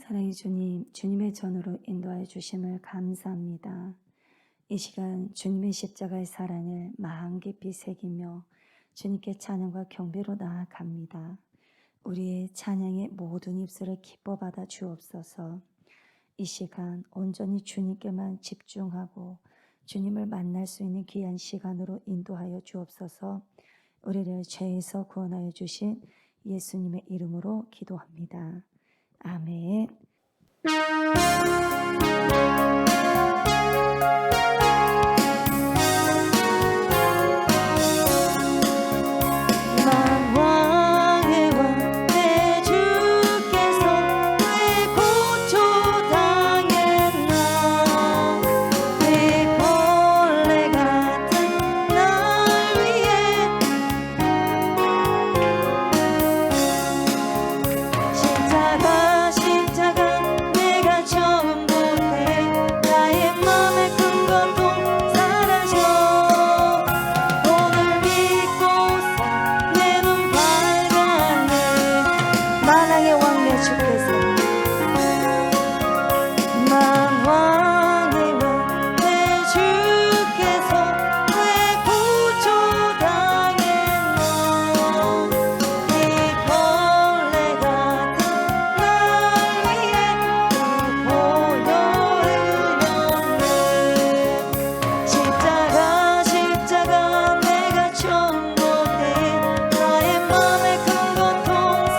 사랑의 주님, 주님의 전으로 인도하여 주심을 감사합니다. 이 시간 주님의 십자가의 사랑을 마음 깊이 새기며 주님께 찬양과 경배로 나아갑니다. 우리의 찬양의 모든 입술을 기뻐 받아 주옵소서. 이 시간 온전히 주님께만 집중하고 주님을 만날 수 있는 귀한 시간으로 인도하여 주옵소서. 우리를 죄에서 구원하여 주신 예수님의 이름으로 기도합니다. 아멘. 만왕의 왕 내 주께서 왜 고초당했나. 왜 벌레 같은 날 위해 십자가 내가 처음 볼 때 나의 맘의 큰 고통 사라져. 오늘 믿고서 내 눈 밝았네. 만왕의 왕 내 주께서 만왕의 왕 내 주께서 왜 고초당했나. 이 벌레 같은 날 위해 그 보혈을 흘렸네. 십자가 내가 처음 볼 때 나의 맘의 큰 고통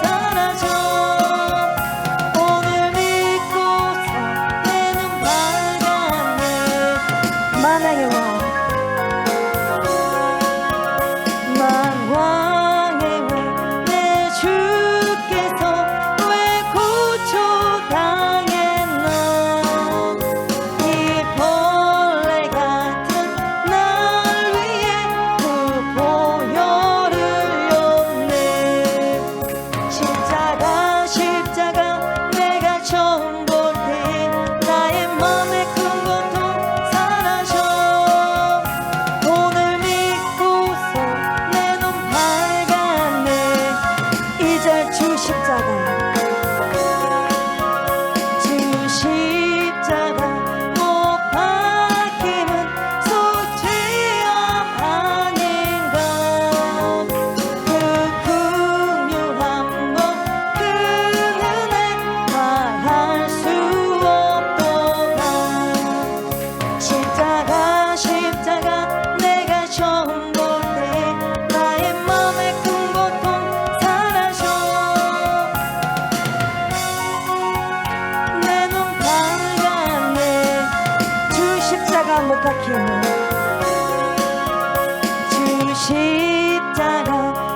사라져. 오늘 믿고서 내 눈 밝았네. 만왕의 왕 만왕의 왕 내 주께서 왜 고초당했나. 이 벌레 같은 날 위해 그 보혈을 흘렸네. 십자가 내가 처음 볼 때 나의 맘의 큰 고통 사라져. 오늘 믿고서 내 눈 밝았네. 2절 주 십자가 못 박힘은 속죄함 아닌가. 그 긍휼한 것 그 은혜 말할 수 없도다. 십자가 내가 처음 볼 때 나의 맘의 큰 고통 사라져. 내 눈 밝았네. 주 십자가 못 박히는 주 십자가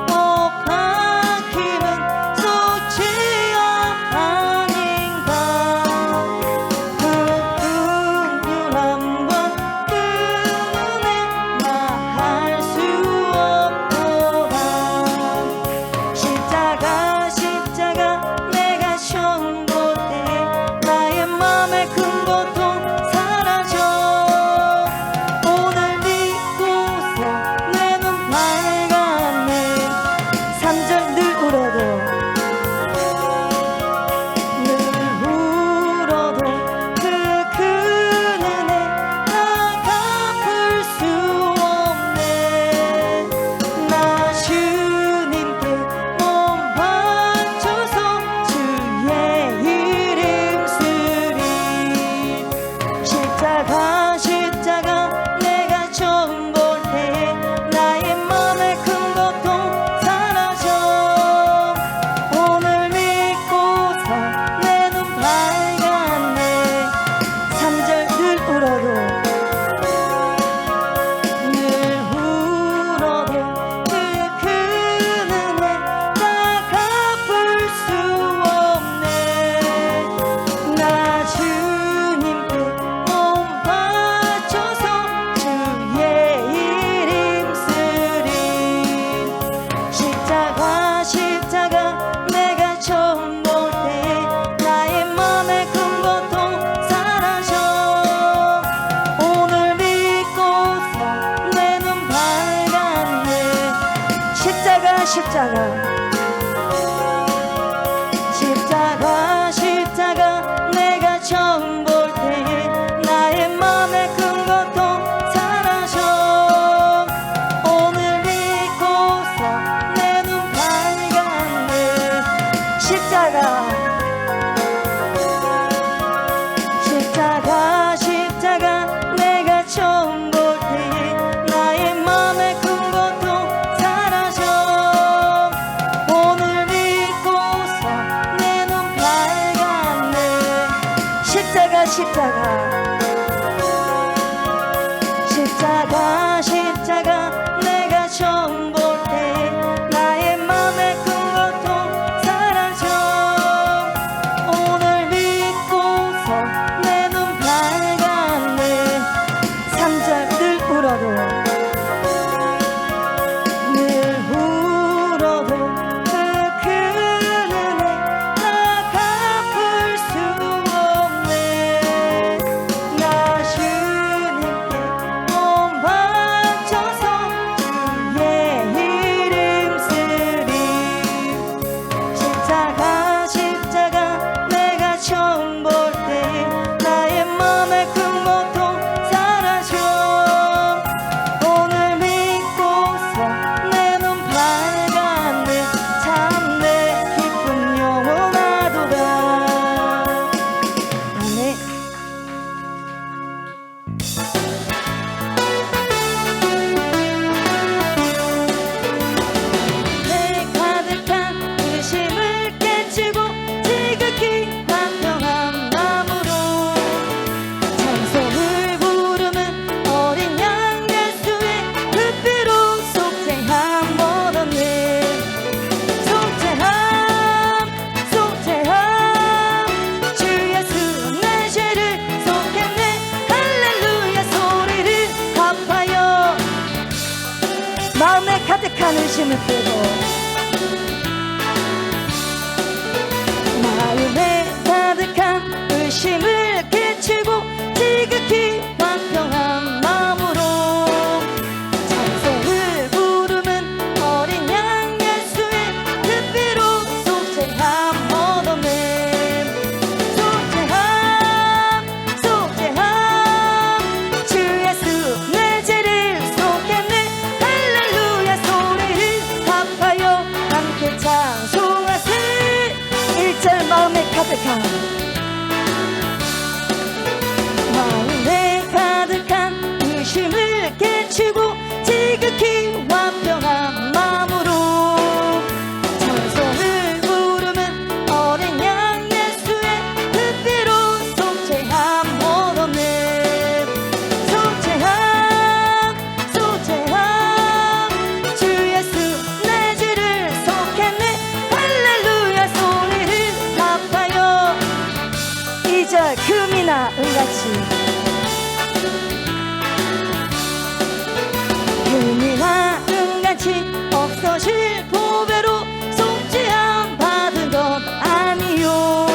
못 박히는 속죄함 아닌가. 그 긍휼한 것 그 은혜 말할 수 없도다. 십자가 내가 처음 볼 때 나의 맘의 큰 고통 사라져. 오늘 믿고서 내 눈 밝았네. 3절 늘 울어도 그 큰 은혜 나 갚을 수 없네. 나 주님께 몸 바쳐서 주의 이름 쓰리. 십자가 내가 처음 볼 때 나의 맘의 큰 고통 사라져. 오늘 믿고서 내 눈 밝았네. 3절 늘 울어도 그 큰 은혜 나 갚을 수 없네. 나 주님께 몸 바쳐서 주의 이름 쓰리. 십자가 내가 처음 볼 때 나의 맘의 큰 고통 사라져. 오늘 믿고서 내 눈 밝았네. 십자가 십자가 십자가 내가 처음 볼 때 나의 맘의 큰 고통 사라져 오늘 믿고서 내 눈 밝았네 3절 늘 울어도 그 큰 은혜 나 갚을 수 없네 나 주님께 몸 바쳐서 주의 이름 쓰리 십자가 내가 처음 볼 때 나의 맘의 큰 고통 사라져 오늘 믿고서 내 눈 밝았네 참 내 기쁨 영원하도다 아멘 내 가득한 의심을 깨치고 지극히 화평한 마음으로 찬송을 부르는 어린 양 예수의 그 피로 속죄함 얻었네 속죄함 주 예수 내 죄를 속했네 할렐루야 소리를 합하여 마음에 가득한 의심을 빼고 마음에 가득한 의심을 깨치고 지극히 화평한 마음으로 찬송을 부르는 어린 양 예수의 그 피로 속죄함 얻었네 속죄함 주 예수 내 죄를 속했네 할렐루야 소리를 합하여 함께 찬송하세 1절 마음에 가득한 의심을 깨치고 지극히 화평한 마음으로 찬송을 부르는 어린 양 예수의 그 피로 속죄함 얻었네 속죄함 주 예수 내 죄를 속했네 할렐루야 소리를 합하여 2절 금이나 은같이 금이나 은같이 없어질 보배로 속죄함 받은 것 아니요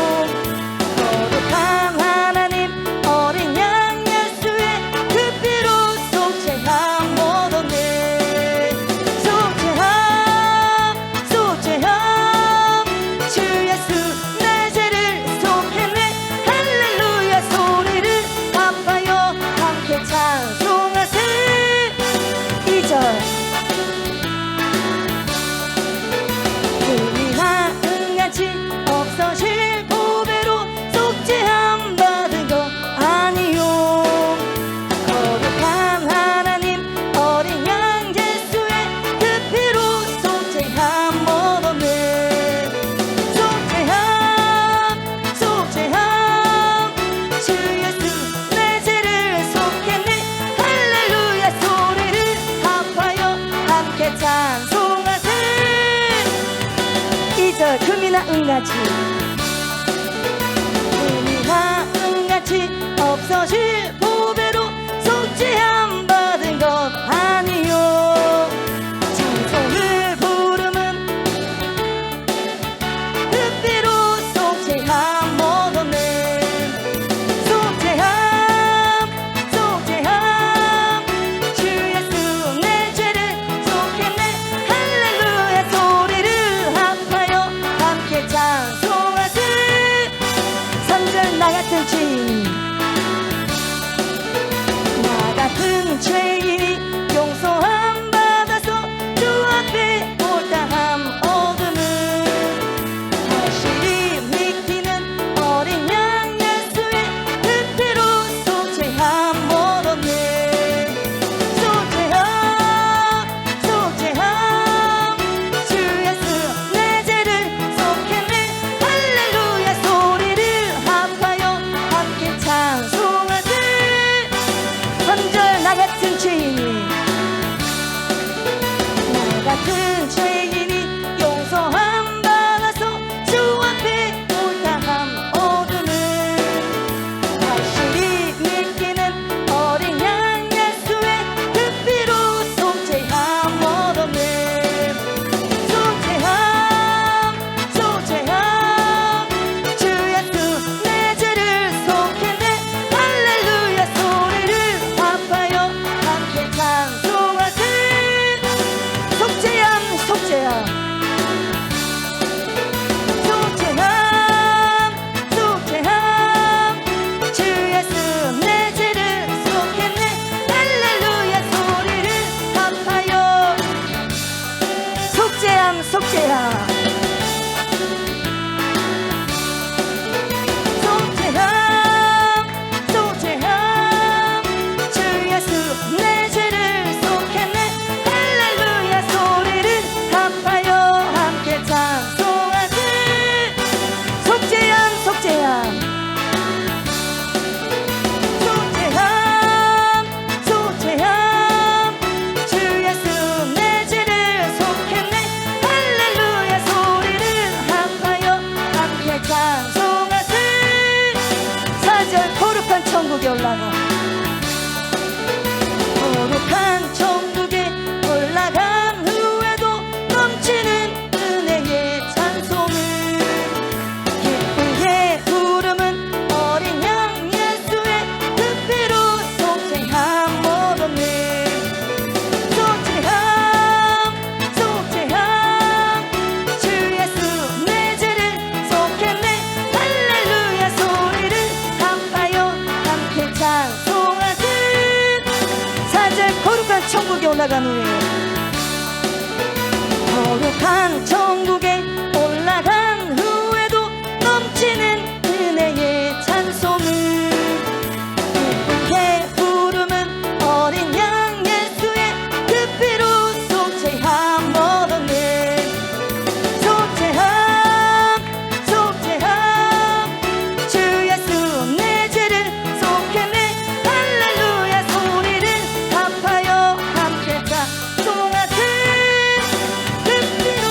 거룩한 하나님 어린 양 예수의 그 피로 속죄함 얻었네 속죄함 주 예수 내 죄를 속했네 할렐루야 소리를 합하여 함께 찬송하세 2절 금이나 은같이 없어질 보배로 속죄함 받은 것 아니요 거룩한 하나님 어린 양 예수의 그 피로 속죄함 얻었네 속죄함 주 예수 내 죄를 속했네 할렐루야 소리를 합하여 함께 찬송하세 2절 금이나 은같이 없어질 보배로 속죄함 받은 것 아니요 찬송을 부르는 그 피로 속죄함 얻었네 속죄함 주 예수 내 죄를 속했네 할렐루야 소리를 합하여 함께 찬송하세 3절 나 같은 죄인 천국에 올라가 거룩한 천국에 올라간 후에도 넘치는 은혜의 찬송을 기쁘게 부르는 어린 양 예수의 그 피로 속죄함 얻었네 속죄함 속죄함 주 예수 내 죄를 속했네 할렐루야 소리를 갚아요 함께 찬송하듯 4절 거룩한 천국에 올라간 후에 거룩한 천국에 올라간 후에도 넘치는 은혜의 찬송을 기쁘게 부르는 어린 양 예수의 그 피로 속죄함 얻었네 속죄함 속죄함 주 예수 내 죄를 속했네 할렐루야 소리를 갚아요 함께 찬송하듯 그 피로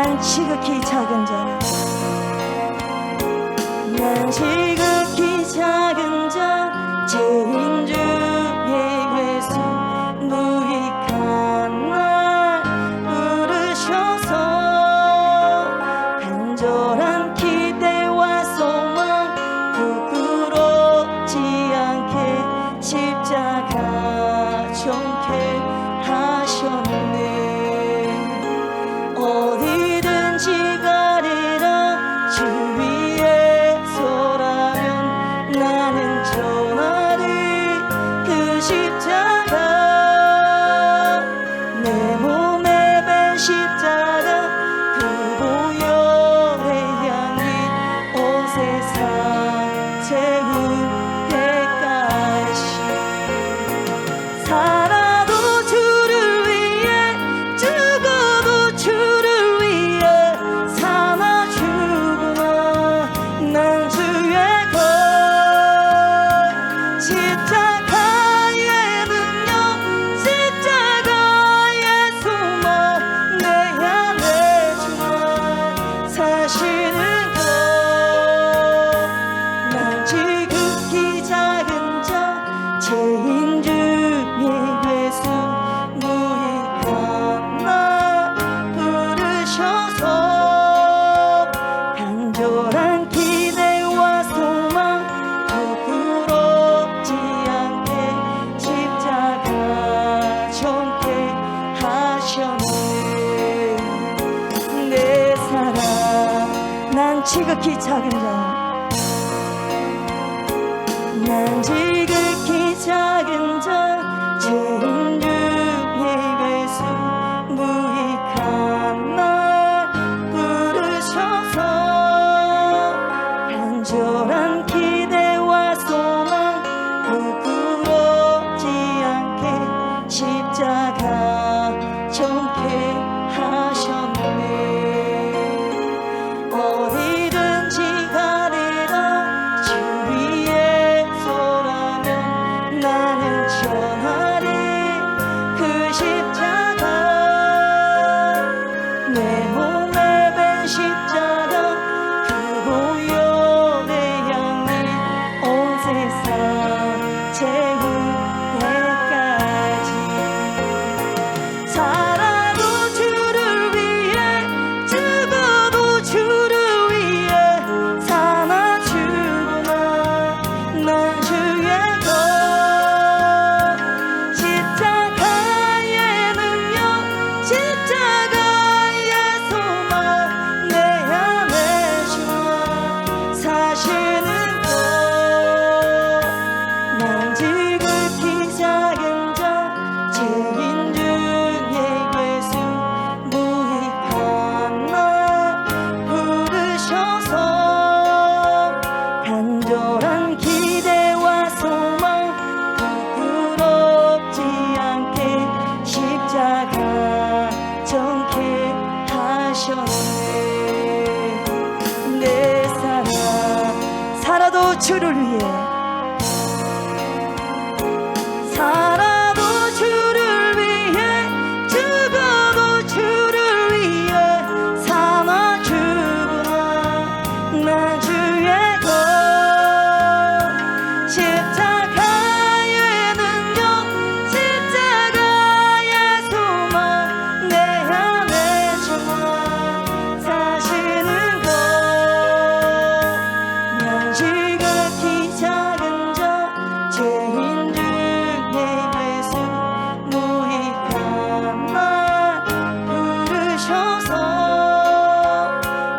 난 지극히 작은 자, 난 지극히 작은 자, 죄인 중에 괴수 무익한 날 부르셔서 간절한 기대와 소망 부끄럽지 않게 십자가 정케 하셨네. 어디든지 가리라 주 위에 서라면 나는 전하리 그 십자가, 내 몸에 밴 십자가 그 보혈의 향기 온 세상 채울 때까지 살아도 주를 위해 죽어도 주를 위해 사나 죽으나 난 주의 것, 십자가의 능력 십자가의 소망 내 안에 주나 사시는 것, 난 지극히 작은 자, 죄인 중에 괴수 무익한 나 부르셔서 간절한 기대와 소망 부끄럽지 않게 십자가 정케 하셨네. 내 사랑, 난 지극히 작은 자, 난 지극히 작은 자, 죄인 중에 괴수 무익한 날 부르셔서 간절한 기대와 소망 부끄럽지 않게 십자가 정케 하셨네. 어디든지 가리라 주 위에 서라면 나는 전하리 그 십자가, 내 몸에 밴 십자가 그 보혈의 향기 온 세상 채울 때까지 살아도 주를 위해 죽어도 주를 위해 사나 죽으나 난 주의 것, 십자가의 능력 십자가의 소망 내 안에 주나 사시는 것, 난 지극히 작은 자, 죄인 중에 괴수 무익한 날 부르셔서 간절한 기대와 소망 부끄럽지 않게 십자가 정케 하셨네. 내 사랑, 살아도 주를 위해 살아도 주를 위해 죽어도 주를 위해 사나 죽으나 난 주의 것, 십자가의 능력 십자가의 소망 내 안에 주나 사시는 것, 난 지극히 작은 자, 죄인 중에 괴수 무익한 날 부르셔서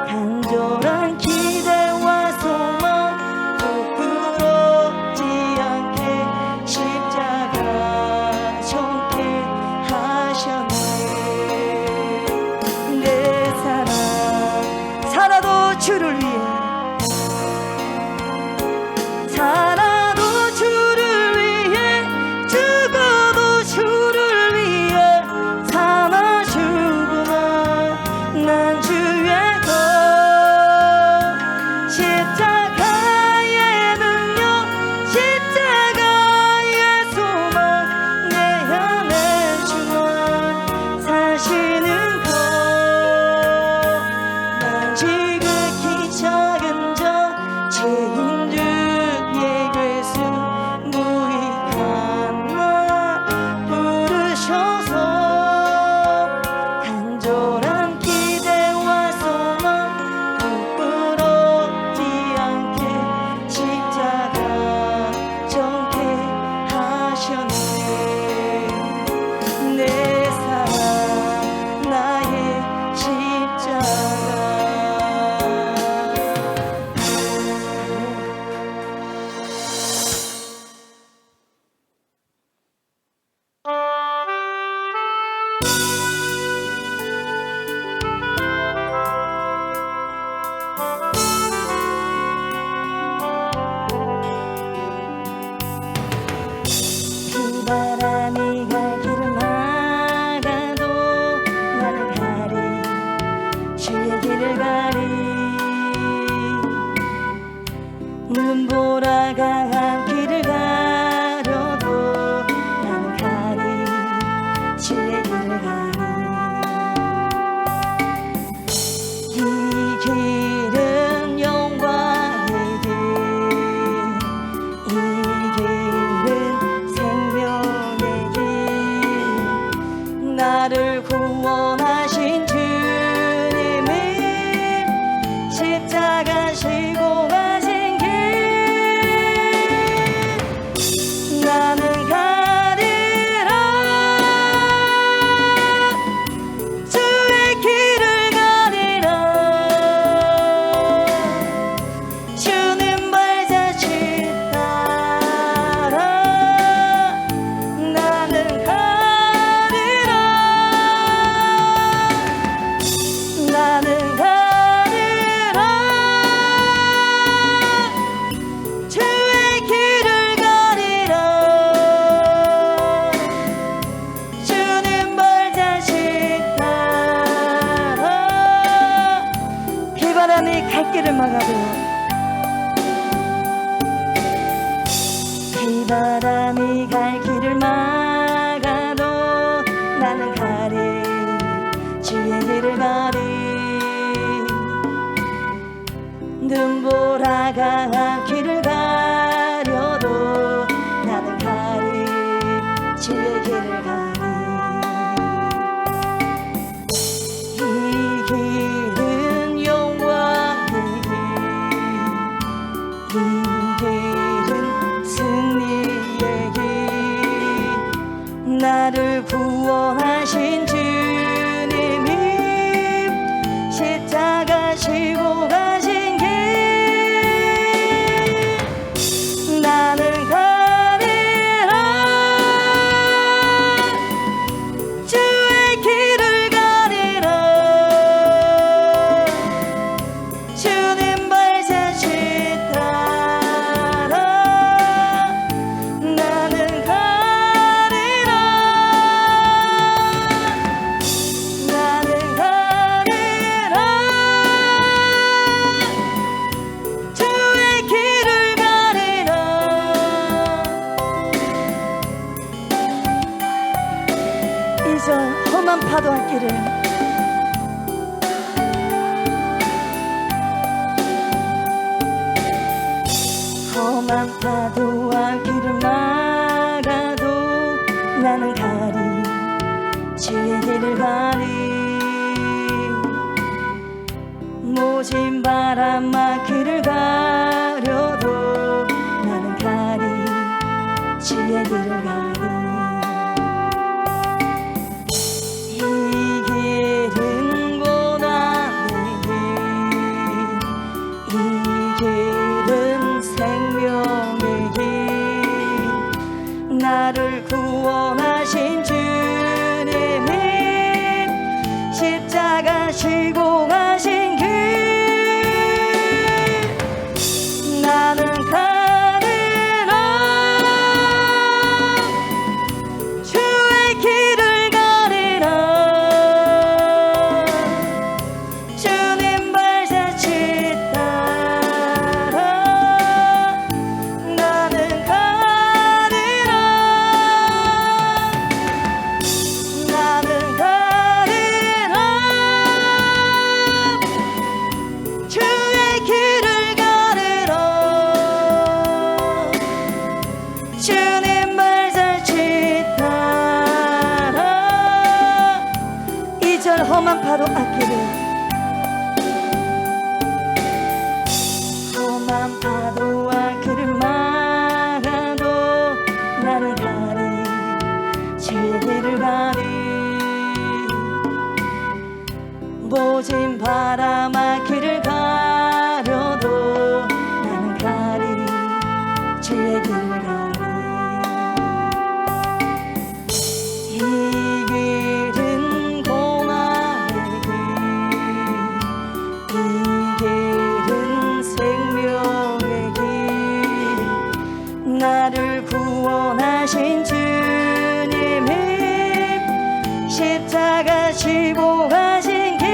간절한 기대와 소망 부끄럽지 않게 십자가 정케 하셨네. 내 사랑, 살아도 주를 위해 살아도 주를 위해 죽어도 주를 위해 사나 죽으나 난 주의 것, 십자가의 능력 십자가의 소망 내 안에 주나 사시는 것, 길을 가리 눈보라가 길을 가려도 나는 가리 주의 길을 가리 이 길은 영광의 길 이 길은 생명의 길 나를 구원하신 주님의 십자가 지고 가신 길 나는 가리라 주의 길을 가리라 주님 발자취 따라 나는 가리라 나는 가리라 주의 길을 가리라 주님 발자취 따라 비바람이 갈 길을 막아도 비바람이 갈 길을 막아도 나는 가리 주의 길을 가리 눈보라가 길을 가려도 나는 가리 주의 길을 가리 이 길은 영광의 길 이 길은 승리의 길 나를 구원하신 주님이 십자가 지고 가신 길 나는 가리라 주의 길을 가리라 주님 발자취 따라 나는 가리라 나는 가리라 주의 길을 가리라 이제 험한 파도와 길을 험한 파도와 길을 막아도 나는 가리 주의 길을 가리 모진 바람과 길을 가려도 나는 가리 주의 길을 가리 이 길은 고난의 길 이 길은 생명의 길 나를 구원하신 주님이 십자가 지고 가신 길 나는 가리라 주의 길을 가리라 주님 발자취 따라 나는 가리라 나는 가리라 주의 길을 가리라 주님 발자취 따라 이절 험한 파도 앞길을 험한 파도와 길을 막아도 나는 가리 주의 길을 가리 모진 바람과 길을 가려도 나는 가리 주의 길을 가리 이 길은 고난의 길 이 길은 생명의 길 나를 구원하신 주님이 십자가 지고 가신 길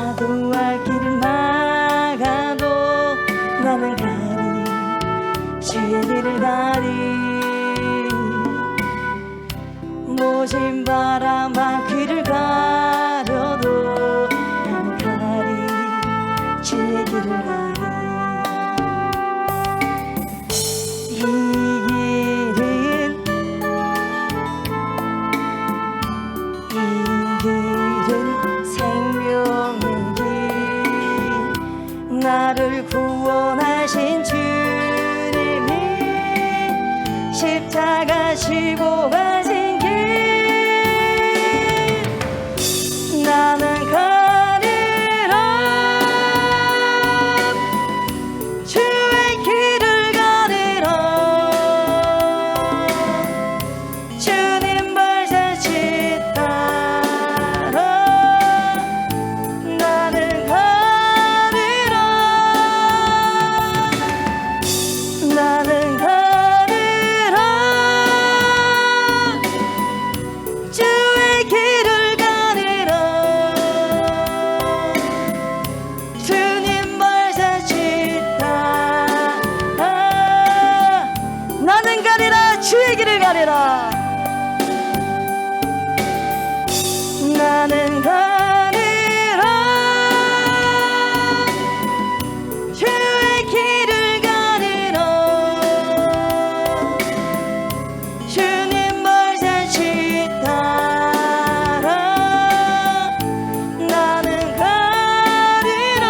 파도와 길을 막아도 나는 가리 주의 길을 가리 모진 바람아 길을 가려도 나는 가리 주의 길을 가리 이 길은 생명의 길 나를 구원하신 주님이 십자가 지고 가신 길 나는 가리라 주의 길을 가리라 주님 발자취 따라 나는 가리라 나는 가리라 주의 길을 가리라 주님 발자취 따라 나는 가리라 주의 길을 가리라 나는 가리라 주의 길을 가리라 주님 발자취 따라 나는 가리라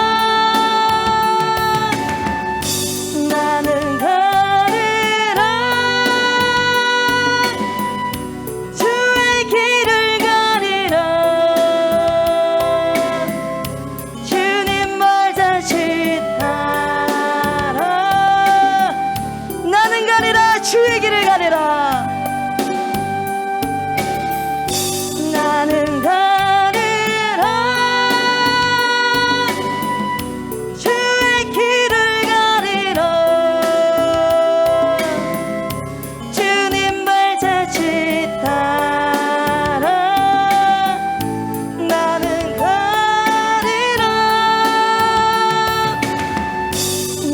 나는 가리라 주의 길을 가리라 주님 발자취 따라 나는 가리라 주의 길을 가리라 나는 가리라 주의 길을 가리라 주님 발자취 따라 나는 가리라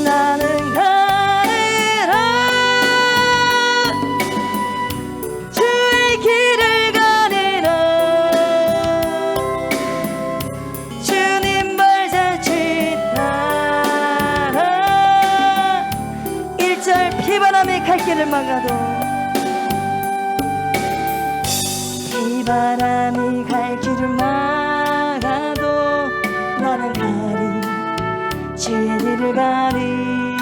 나는 가리라 주의 길을 가리라 주님 발자취 따라 1절 비바람이 갈 길을 막아도 비바람이 갈 길을 막아도 나는 가리 주의 길을 가리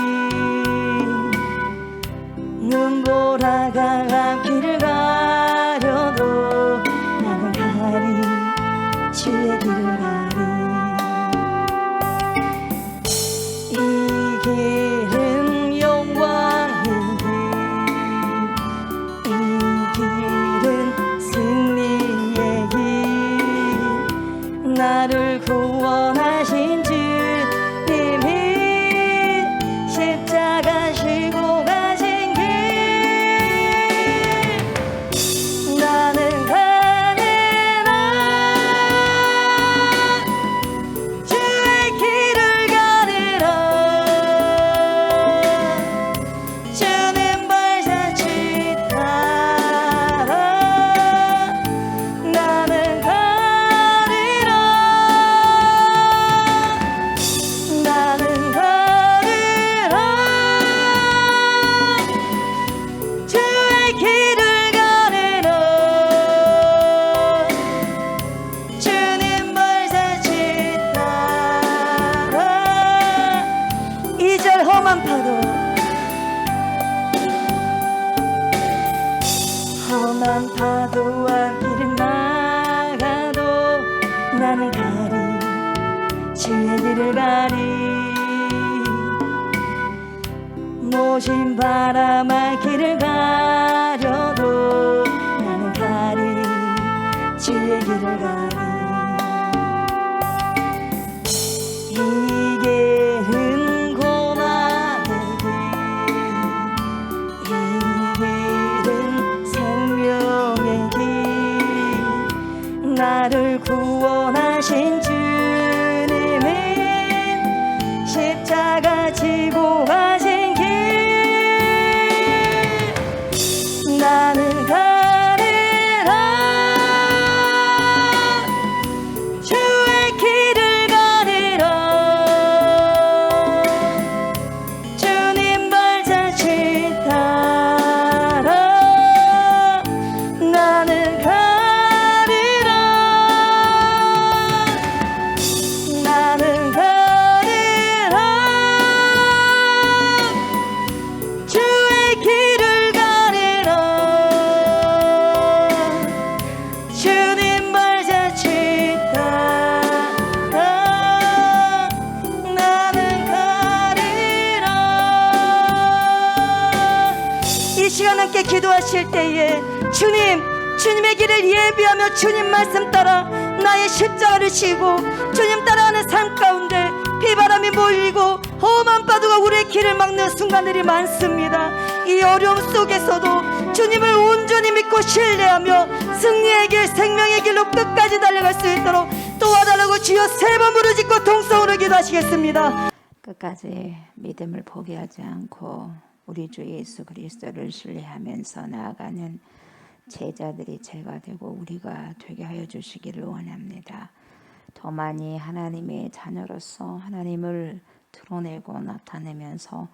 눈보라가 길을 가려도 나는 가리 주의 길을 가리 이 길은 영광의 길 이 길은 승리의 길 나를 구원하신 주님이 십자가 지고 가신 길 나는 가리라 주의 길을 가리라 주님 발자취 따라 나는 가리라 나는 가리라 주의 길을 가리라 주님 발자취 따라 2절 험한 파도 험한 파도와 길을 막아도 나는 가리 주의 길을 가리 모진 바람아 길을 가려도 나는 가리 주의 길을 가리 이 길은 고난의 길 이 길은 생명의 길 나를 구원하신 주님 함께 기도하실 때에 주님의 길을 예비하며 주님 말씀 따라 나의 십자가를 지고 주님 따라가는 삶 가운데 비바람이 몰리고 험한 파도가 우리의 길을 막는 순간들이 많습니다. 이 어려움 속에서도 주님을 온전히 믿고 신뢰하며 승리의 길, 생명의 길로 끝까지 달려갈 수 있도록 도와달라고 주여 세 번 부르짖고 통성으로 기도하시겠습니다. 끝까지 믿음을 포기하지 않고 우리 주 예수 그리스도를 신뢰하면서 나아가는 제자들이 제가 되고 우리가 되게 하여 주시기를 원합니다. 더 많이 하나님의 자녀로서 하나님을 드러내고 나타내면서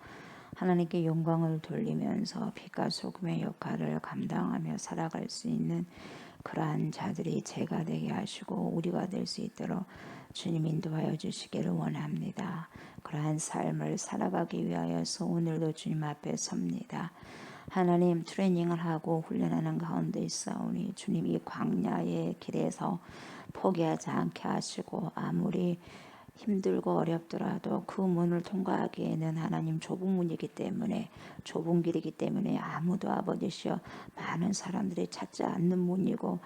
하나님께 영광을 돌리면서 빛과 소금의 역할을 감당하며 살아갈 수 있는 그러한 자들이 제가 되게 하시고 우리가 될 수 있도록 주님 인도하여 주시기를 원합니다. 그러한 삶을 살아가기 위하여서 오늘도 주님 앞에 섭니다. 하나님, 트레이닝을 하고 훈련하는 가운데 있사오니 주님 이 광야의 길에서 포기하지 않게 하시고 아무리 힘들고 어렵더라도 그 문을 통과하기에는 하나님 좁은 문이기 때문에 좁은 길이기 때문에 아무도 아버지시여 많은 사람들이 찾지 않는 문이고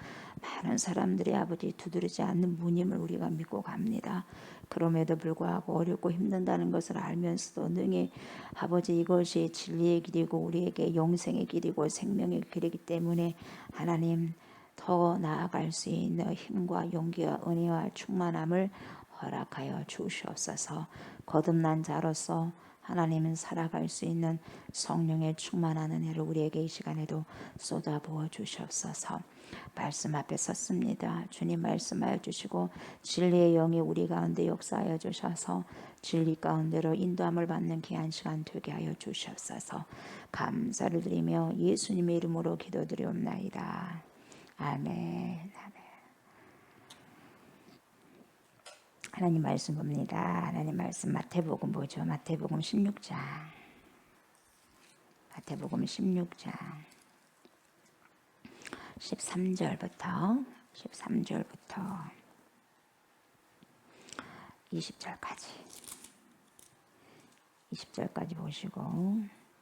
많은 사람들이 아버지 두드리지 않는 문임을 우리가 믿고 갑니다. 그럼에도 불구하고 어렵고 힘든다는 것을 알면서도 능히 아버지 이것이 진리의 길이고 우리에게 영생의 길이고 생명의 길이기 때문에 하나님 더 나아갈 수 있는 힘과 용기와 은혜와 충만함을 허락하여 주시옵소서. 거듭난 자로서 하나님은 살아갈 수 있는 성령의 충만한 은혜를 우리에게 이 시간에도 쏟아부어 주시옵소서. 말씀 앞에 섰습니다. 주님 말씀하여 주시고 진리의 영이 우리 가운데 역사하여 주셔서 진리 가운데로 인도함을 받는 귀한 시간 되게 하여 주시옵소서. 감사를 드리며 예수님의 이름으로 기도드리옵나이다. 아멘. 하나님 말씀 봅니다. 하나님 말씀 마태복음 보죠. 마태복음 16장. 마태복음 16장 13절부터 20절까지 보시고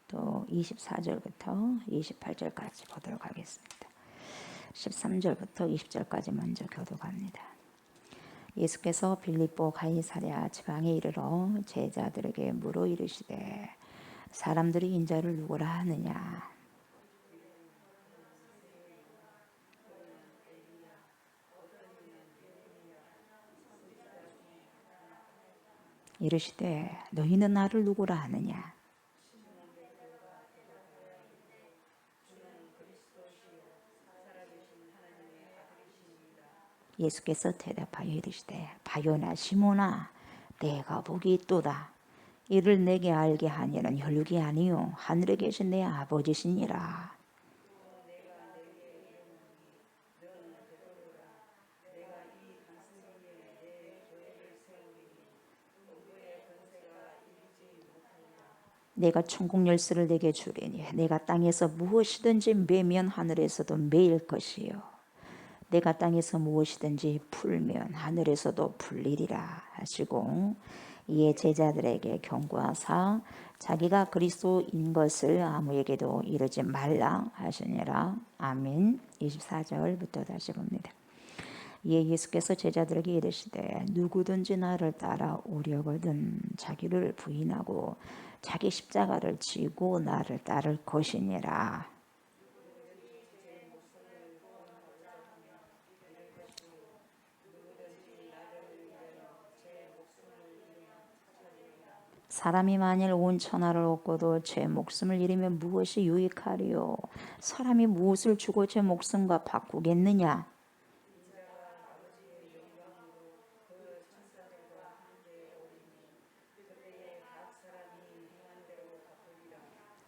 또 24절부터 28절까지 보도록 하겠습니다. 13절부터 20절까지 먼저 교독합니다. 예수께서 빌립보 가이사랴 지방에 이르러 제자들에게 물어 이르시되 사람들이 인자를 누구라 하느냐. 이르시되 너희는 나를 누구라 하느냐. 예수께서 대답하여 이르시되 바요나 시몬아 내가 복이 있도다. 이를 내게 알게 하니는 혈육이 아니요 하늘에 계신 내 아버지시니라. 내가 천국 열쇠를 내게 주리니 내가 땅에서 무엇이든지 매면 하늘에서도 매일 것이요 내가 땅에서 무엇이든지 풀면 하늘에서도 풀리리라 하시고 이에 제자들에게 경고하사 자기가 그리스도인 것을 아무에게도 이르지 말라 하시니라. 아멘. 24절부터 다시 봅니다. 이에 예수께서 제자들에게 이르시되 누구든지 나를 따라오려거든 자기를 부인하고 자기 십자가를 지고 나를 따를 것이니라. 사람이 만일 온 천하를 얻고도 제 목숨을 잃으면 무엇이 유익하리요? 사람이 무엇을 주고 제 목숨과 바꾸겠느냐?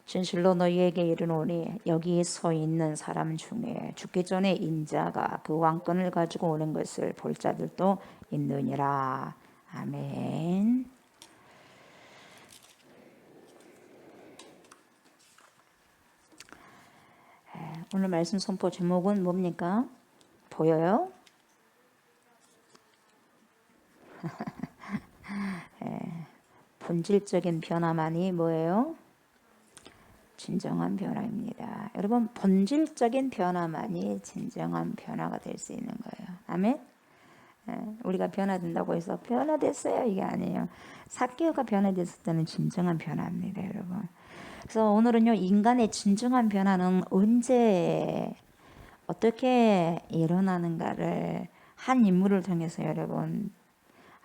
진실로 너희에게 이르노니 여기 서 있는 사람 중에 죽기 전에 인자가 그 왕권을 가지고 오는 것을 볼 자들도 있느니라. 아멘. 오늘 말씀 선포 제목은 뭡니까? 보여요? 본질적인 변화만이 뭐예요? 진정한 변화입니다. 여러분, 본질적인 변화만이 진정한 변화가 될 수 있는 거예요. 아멘. 우리가 변화된다고 해서 변화됐어요 이게 아니에요. 삭개오가 변화됐을 때는 진정한 변화입니다, 여러분. 그래서 오늘은요, 인간의 진정한 변화는 언제 어떻게 일어나는가를 한 인물을 통해서 여러분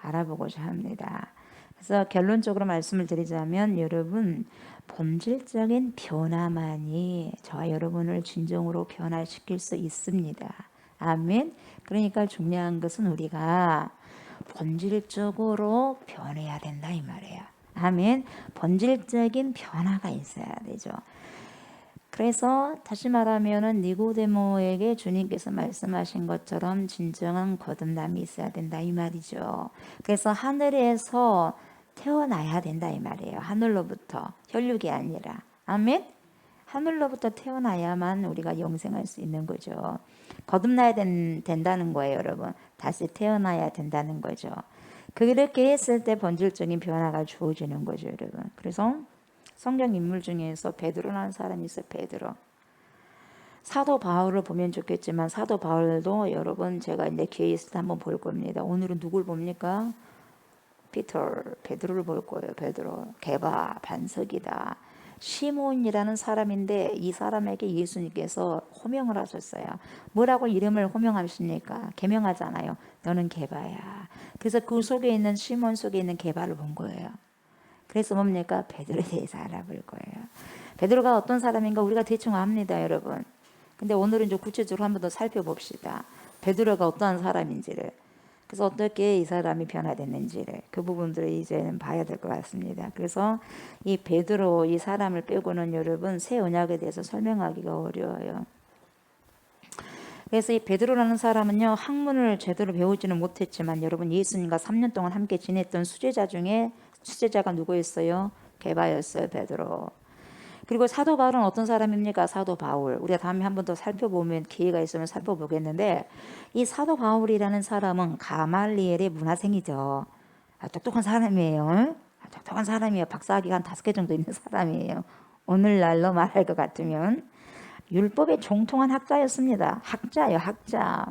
알아보고자 합니다. 그래서 결론적으로 말씀을 드리자면 여러분, 본질적인 변화만이 저와 여러분을 진정으로 변화시킬 수 있습니다. 아멘. 그러니까 중요한 것은 우리가 본질적으로 변해야 된다 이 말이에요. 아멘. 본질적인 변화가 있어야 되죠. 그래서 다시 말하면은 니고데모에게 주님께서 말씀하신 것처럼 진정한 거듭남이 있어야 된다 이 말이죠. 그래서 하늘에서 태어나야 된다 이 말이에요. 하늘로부터, 혈육이 아니라. 아멘. 하늘로부터 태어나야만 우리가 영생할 수 있는 거죠. 거듭나야 된다는 거예요, 여러분. 다시 태어나야 된다는 거죠. 그렇게 했을 때 본질적인 변화가 주어지는 거죠, 여러분. 그래서 성경 인물 중에서 베드로라는 사람이 있어요. 베드로. 사도 바울을 보면 좋겠지만 사도 바울도 여러분 제가 이제 기회 있을 때 한번 볼 겁니다. 오늘은 누굴 봅니까? 베드로를 볼 거예요. 베드로. 게바, 반석이다. 시몬이라는 사람인데 이 사람에게 예수님께서 호명을 하셨어요. 뭐라고 이름을 호명하십니까? 개명하잖아요. 너는 게바야. 그래서 그 속에 있는 시몬 속에 있는 게바를 본 거예요. 그래서 뭡니까? 베드로에 대해서 알아볼 거예요. 베드로가 어떤 사람인가 우리가 대충 압니다, 여러분. 근데 오늘은 좀 구체적으로 한 번 더 살펴봅시다. 베드로가 어떠한 사람인지를. 그래서 어떻게 이 사람이 변화됐는지를 그 부분들을 이제는 봐야 될 것 같습니다. 그래서 이 베드로 이 사람을 빼고는 여러분 새 언약에 대해서 설명하기가 어려워요. 그래서 이 베드로라는 사람은요, 학문을 제대로 배우지는 못했지만 여러분 예수님과 3년 동안 함께 지냈던 수제자 중에 수제자가 누구였어요? 게바였어요. 베드로. 그리고 사도 바울은 어떤 사람입니까? 사도 바울. 우리가 다음에 한 번 더 살펴보면 기회가 있으면 살펴보겠는데 이 사도 바울이라는 사람은 가말리엘의 문화생이죠. 똑똑한 사람이에요. 똑똑한 사람이에요. 박사학위가 한 5개 정도 있는 사람이에요. 오늘날로 말할 것 같으면 율법에 종통한 학자였습니다. 학자예요. 학자.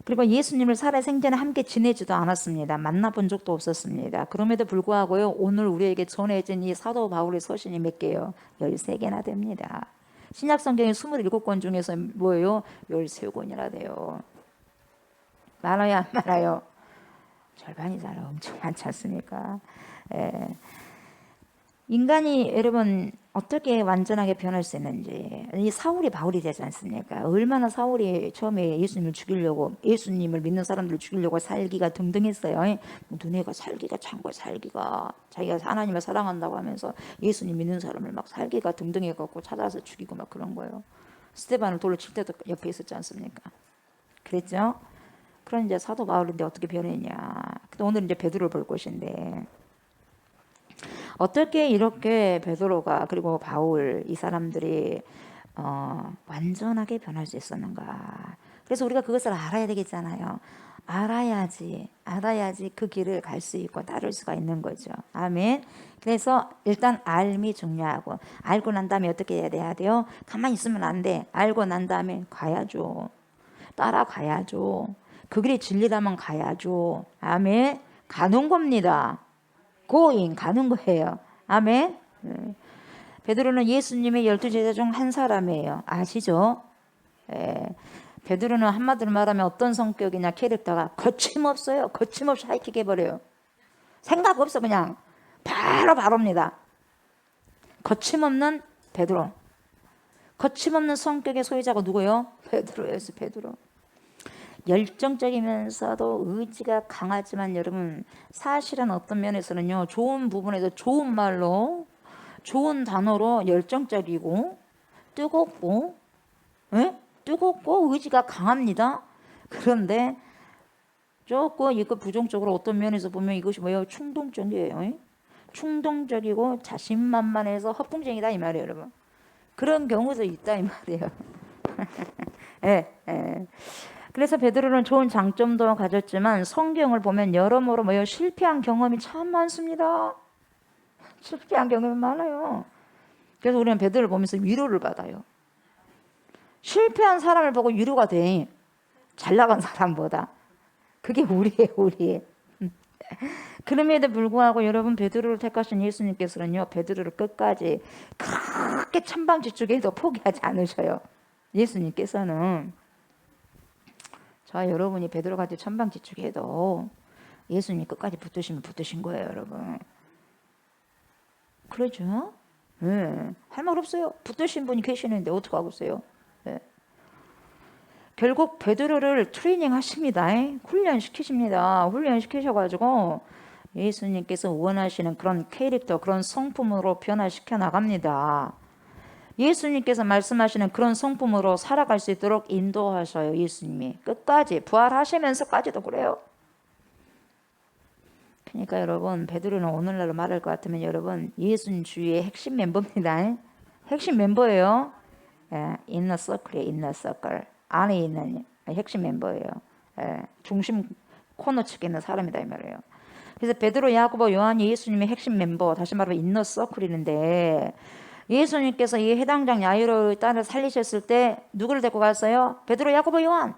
그리고 예수님을 살아생전에 함께 지내지도 않았습니다. 만나본 적도 없었습니다. 그럼에도 불구하고요, 오늘 우리에게 전해진 이 사도 바울의 서신이 몇 개요? 13개나 됩니다. 신약성경의 27권 중에서 뭐예요? 13권이나 돼요. 많아요, 안 많아요? 절반이잖아요. 엄청 많지 않습니까? 예. 인간이 여러분 어떻게 완전하게 변할 수 있는지, 이 사울이 바울이 되지 않습니까? 얼마나 사울이 처음에 예수님을 죽이려고, 예수님을 믿는 사람들을 죽이려고 살기가 등등했어요. 너네가 살기가 참고 살기가, 자기가 하나님을 사랑한다고 하면서 예수님 믿는 사람을 막 살기가 등등해갖고 찾아서 죽이고 막 그런 거예요. 스테반을 돌로 칠 때도 옆에 있었지 않습니까? 그랬죠? 그런 이제 사도 바울인데 어떻게 변했냐? 오늘 이제 베드로를 볼 것인데, 어떻게 이렇게 베드로가 그리고 바울 이 사람들이 완전하게 변할 수 있었는가? 그래서 우리가 그것을 알아야 되겠잖아요. 알아야지 그 길을 갈 수 있고 따를 수가 있는 거죠. 아멘. 그래서 일단 알미 중요하고, 알고 난 다음에 어떻게 해야 돼요? 가만히 있으면 안 돼. 알고 난 다음에 가야죠. 따라가야죠. 그 길이 진리라면 가야죠. 아멘. 가는 겁니다. 고인 가는 거예요. 아멘. 베드로는 예수님의 12제자 중 한 사람이에요. 아시죠? 베드로는 한마디로 말하면 어떤 성격이냐, 캐릭터가 거침없어요. 거침없이 하이킥 해버려요. 생각 없어. 그냥 바로입니다. 거침없는 베드로. 거침없는 성격의 소유자가 누구예요? 베드로였어요. 베드로. 열정적이면서도 의지가 강하지만 여러분 사실은 어떤 면에서는요, 좋은 부분에서 좋은 말로 좋은 단어로 열정적이고 뜨겁고 뜨겁고 의지가 강합니다. 그런데 조금 이거 부정적으로 어떤 면에서 보면 이것이 뭐예요? 충동적이에요. 충동적이고 자신만만해서 허풍쟁이다 이 말이에요, 여러분. 그런 경우도 있다 이 말이에요. 그래서 베드로는 좋은 장점도 가졌지만 성경을 보면 여러모로 뭐예요? 실패한 경험이 참 많습니다. 실패한 경험이 많아요. 그래서 우리는 베드로를 보면서 위로를 받아요. 실패한 사람을 보고 위로가 돼. 잘 나간 사람보다. 그게 우리의. 그럼에도 불구하고 여러분, 베드로를 택하신 예수님께서는요, 베드로를 끝까지 그렇게 천방지축에도 포기하지 않으셔요. 예수님께서는. 저 여러분이 베드로같이 천방지축에도 예수님이 끝까지 붙으시면 붙으신 거예요, 여러분. 그러죠? 네. 할 말 없어요. 붙으신 분이 계시는데 어떡하겠어요? 네. 결국 베드로를 트레이닝 하십니다. 훈련시키십니다. 훈련시키셔가지고 예수님께서 원하시는 그런 캐릭터, 그런 성품으로 변화시켜 나갑니다. 예수님께서 말씀하시는 그런 성품으로 살아갈 수 있도록 인도하셔요. 예수님이 끝까지 부활하시면서까지도 그래요. 그러니까 여러분, 베드로는 오늘날로 말할 것 같으면 여러분, 예수님 주위의 핵심 멤버입니다. 핵심 멤버예요. 인너 서클이에요. 인너 서클 안에 있는 핵심 멤버예요. 중심 코너 측에 있는 사람이다 이 말이에요. 그래서 베드로, 야고보, 요한이 예수님의 핵심 멤버, 다시 말하면 인너 서클이는데, 예수님께서 이 해당장 야이로의 딸을 살리셨을 때 누구를 데리고 갔어요? 베드로, 야고보, 요한.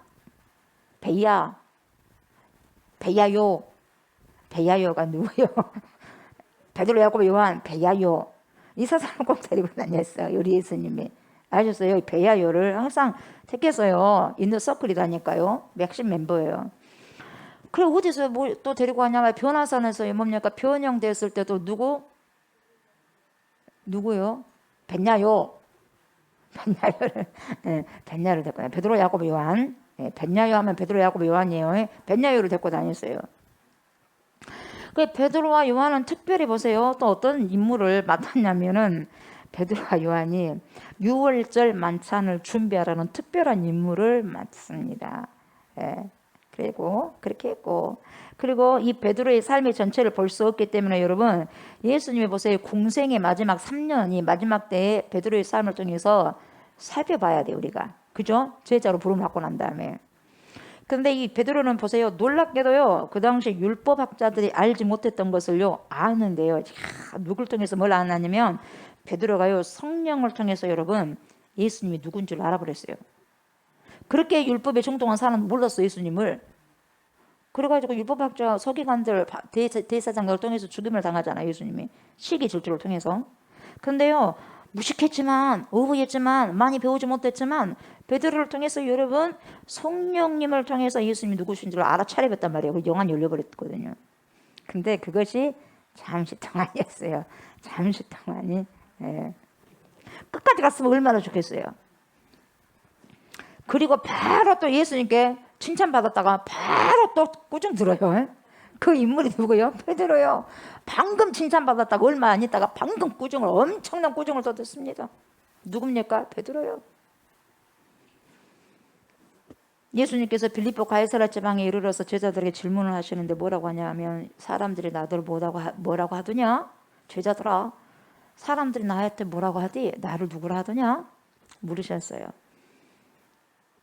베야요가 누구요? 베드로, 야고보, 요한, 베야요. 이 세 사람을 꼭 데리고 다녔어요. 우리 예수님이. 아셨어요? 베야요를 항상 택했어요. 인더 서클이다니까요. 핵심 멤버예요. 그리고 어디서 뭐 또 데리고 가냐면 변화산에서 뭡니까? 변형됐을 때도 누구요? 벳냐요를 벳냐를 데리고 다녀요. 베드로, 야고보, 요한. 벳냐요 하면 베드로, 야고보, 요한이에요. 벳냐요를 데리고 다녔어요. 그 베드로와 요한은 특별히 보세요. 또 어떤 임무를 맡았냐면은, 베드로와 요한이 유월절 만찬을 준비하라는 특별한 임무를 맡습니다. 그리고 그렇게 했고, 그리고 이 베드로의 삶의 전체를 볼 수 없기 때문에 여러분, 예수님이 보세요. 공생의 마지막 3년이 마지막 때에 베드로의 삶을 통해서 살펴봐야 돼요, 우리가. 그죠? 제자로 부름을 받고 난 다음에. 근데 이 베드로는 보세요. 놀랍게도요, 그 당시 율법학자들이 알지 못했던 것을요, 아는데요. 누굴 통해서 뭘 아냐면, 베드로가요, 성령을 통해서 여러분, 예수님이 누군 줄 알아버렸어요. 그렇게 율법에 충동한 사람은 몰랐어, 예수님을. 그래가지고 율법학자, 서기관들, 대사장들을 통해서 죽임을 당하잖아요, 예수님이. 시기 질투를 통해서. 근데요, 무식했지만, 어부했지만, 많이 배우지 못했지만, 베드로를 통해서 여러분, 성령님을 통해서 예수님이 누구신 줄 알아차려봤단 말이에요. 그 영안이 열려버렸거든요. 근데 그것이 잠시 동안이었어요. 잠시 동안이. 끝까지 갔으면 얼마나 좋겠어요. 그리고 바로 또 예수님께 칭찬받았다가 바로 또 꾸중 들어요. 그 인물이 누구요? 베드로요. 방금 칭찬받았다가 얼마 안 있다가 방금 엄청난 꾸중을 또 듣습니다. 누굽니까? 베드로요. 예수님께서 빌립보 가이사랴 지방에 이르러서 제자들에게 질문을 하시는데 뭐라고 하냐면, 사람들이 나를 뭐라고 하더냐? 제자들아, 사람들이 나한테 뭐라고 하디? 나를 누구라 하더냐? 물으셨어요.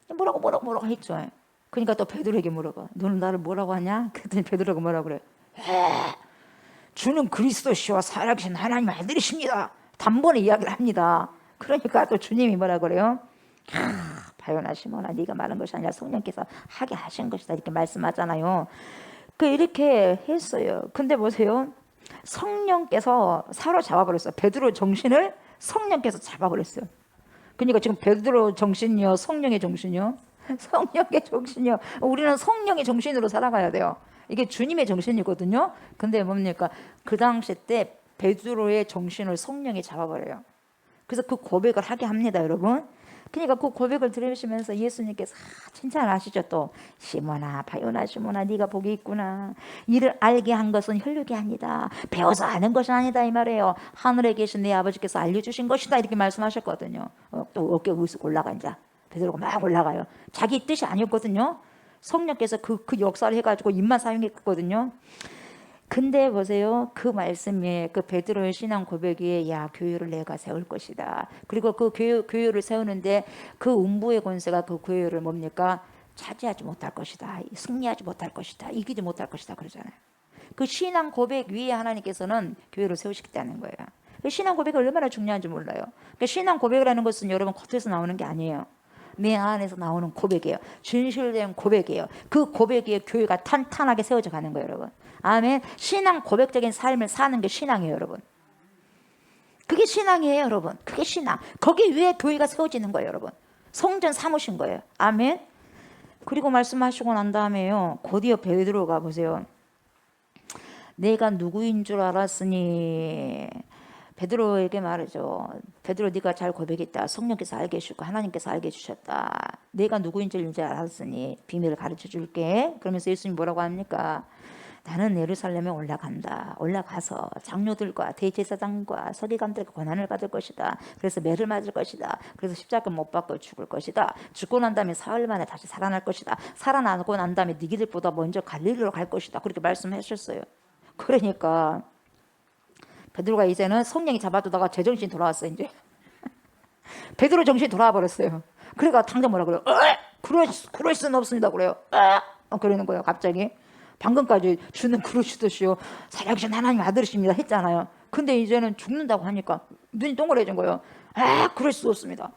뭐라고 했죠. 그러니까 또 베드로에게 물어봐. 너는 나를 뭐라고 하냐? 그랬더니 베드로가 뭐라고 그래? 주는 그리스도시와 살아계신 하나님의 아들이십니다. 단번에 이야기를 합니다. 그러니까 또 주님이 뭐라 그래요? 바요나 시몬아, 네가 말한 것이 아니라 성령께서 하게 하신 것이다, 이렇게 말씀하잖아요. 이렇게 했어요. 근데 보세요, 성령께서 사로잡아버렸어요. 베드로 정신을 성령께서 잡아버렸어요. 그러니까 지금 베드로 정신이요, 성령의 정신이요, 성령의 정신이요. 우리는 성령의 정신으로 살아가야 돼요. 이게 주님의 정신이거든요. 근데 뭡니까? 그 당시 때 베드로의 정신을 성령이 잡아버려요. 그래서 그 고백을 하게 합니다, 여러분. 그러니까 그 고백을 들으시면서 예수님께서 칭찬하시죠. 또 시몬아, 바요나 시몬아, 네가 복이 있구나. 이를 알게 한 것은 혈육이 아니다, 배워서 아는 것이 아니다, 이 말이에요. 하늘에 계신 내 아버지께서 알려주신 것이다, 이렇게 말씀하셨거든요. 또 어깨 으쓱 올라가, 이제 베드로가 막 올라가요. 자기 뜻이 아니었거든요. 성령께서 그 역사를 해가지고 입만 사용했거든요. 근데 보세요, 그 말씀에 그 베드로의 신앙 고백이, 야, 교회를 내가 세울 것이다. 그리고 그 교회를 세우는데 그 음부의 권세가 그 교회를 뭡니까? 차지하지 못할 것이다, 승리하지 못할 것이다, 이기지 못할 것이다, 그러잖아요. 그 신앙 고백 위에 하나님께서는 교회를 세우시겠다는 거예요. 신앙 고백이 얼마나 중요한지 몰라요. 그러니까 신앙 고백이라는 것은 여러분 겉에서 나오는 게 아니에요. 내 안에서 나오는 고백이에요. 진실된 고백이에요. 그 고백에 교회가 탄탄하게 세워져 가는 거예요, 여러분. 아멘. 신앙 고백적인 삶을 사는 게 신앙이에요, 여러분. 그게 신앙이에요, 여러분. 그게 신앙. 거기 위에 교회가 세워지는 거예요, 여러분. 성전 삼으신 거예요. 아멘. 그리고 말씀하시고 난 다음에요, 곧이어 베드로가 보세요. 내가 누구인 줄 알았으니, 베드로에게 말하죠. 베드로, 네가 잘 고백했다. 성령께서 알게 해주고 하나님께서 알게 해주셨다. 내가 누구인 줄 알았으니 비밀을 가르쳐 줄게. 그러면서 예수님 뭐라고 합니까? 나는 예루살렘에 올라간다. 올라가서 장로들과 대제사장과 서기관들과 고난을 받을 것이다. 그래서 매를 맞을 것이다. 그래서 십자가 못 박고 죽을 것이다. 죽고 난 다음에 사흘 만에 다시 살아날 것이다. 살아나고 난 다음에 니기들보다 먼저 갈릴리로 갈 것이다. 그렇게 말씀하셨어요. 그러니까 베드로가 이제는 성령이 잡아두다가 제정신이 돌아왔어요. 이제 베드로 정신이 돌아와 버렸어요. 그러니까 당장 뭐라 그래요? 그럴 수는 없습니다. 그래요. 그러는 거예요. 갑자기. 방금까지 주는 그러시듯이요, 살아계신 하나님 아들이십니다 했잖아요. 근데 이제는 죽는다고 하니까 눈이 동그래진 거예요. 그럴 수 없습니다.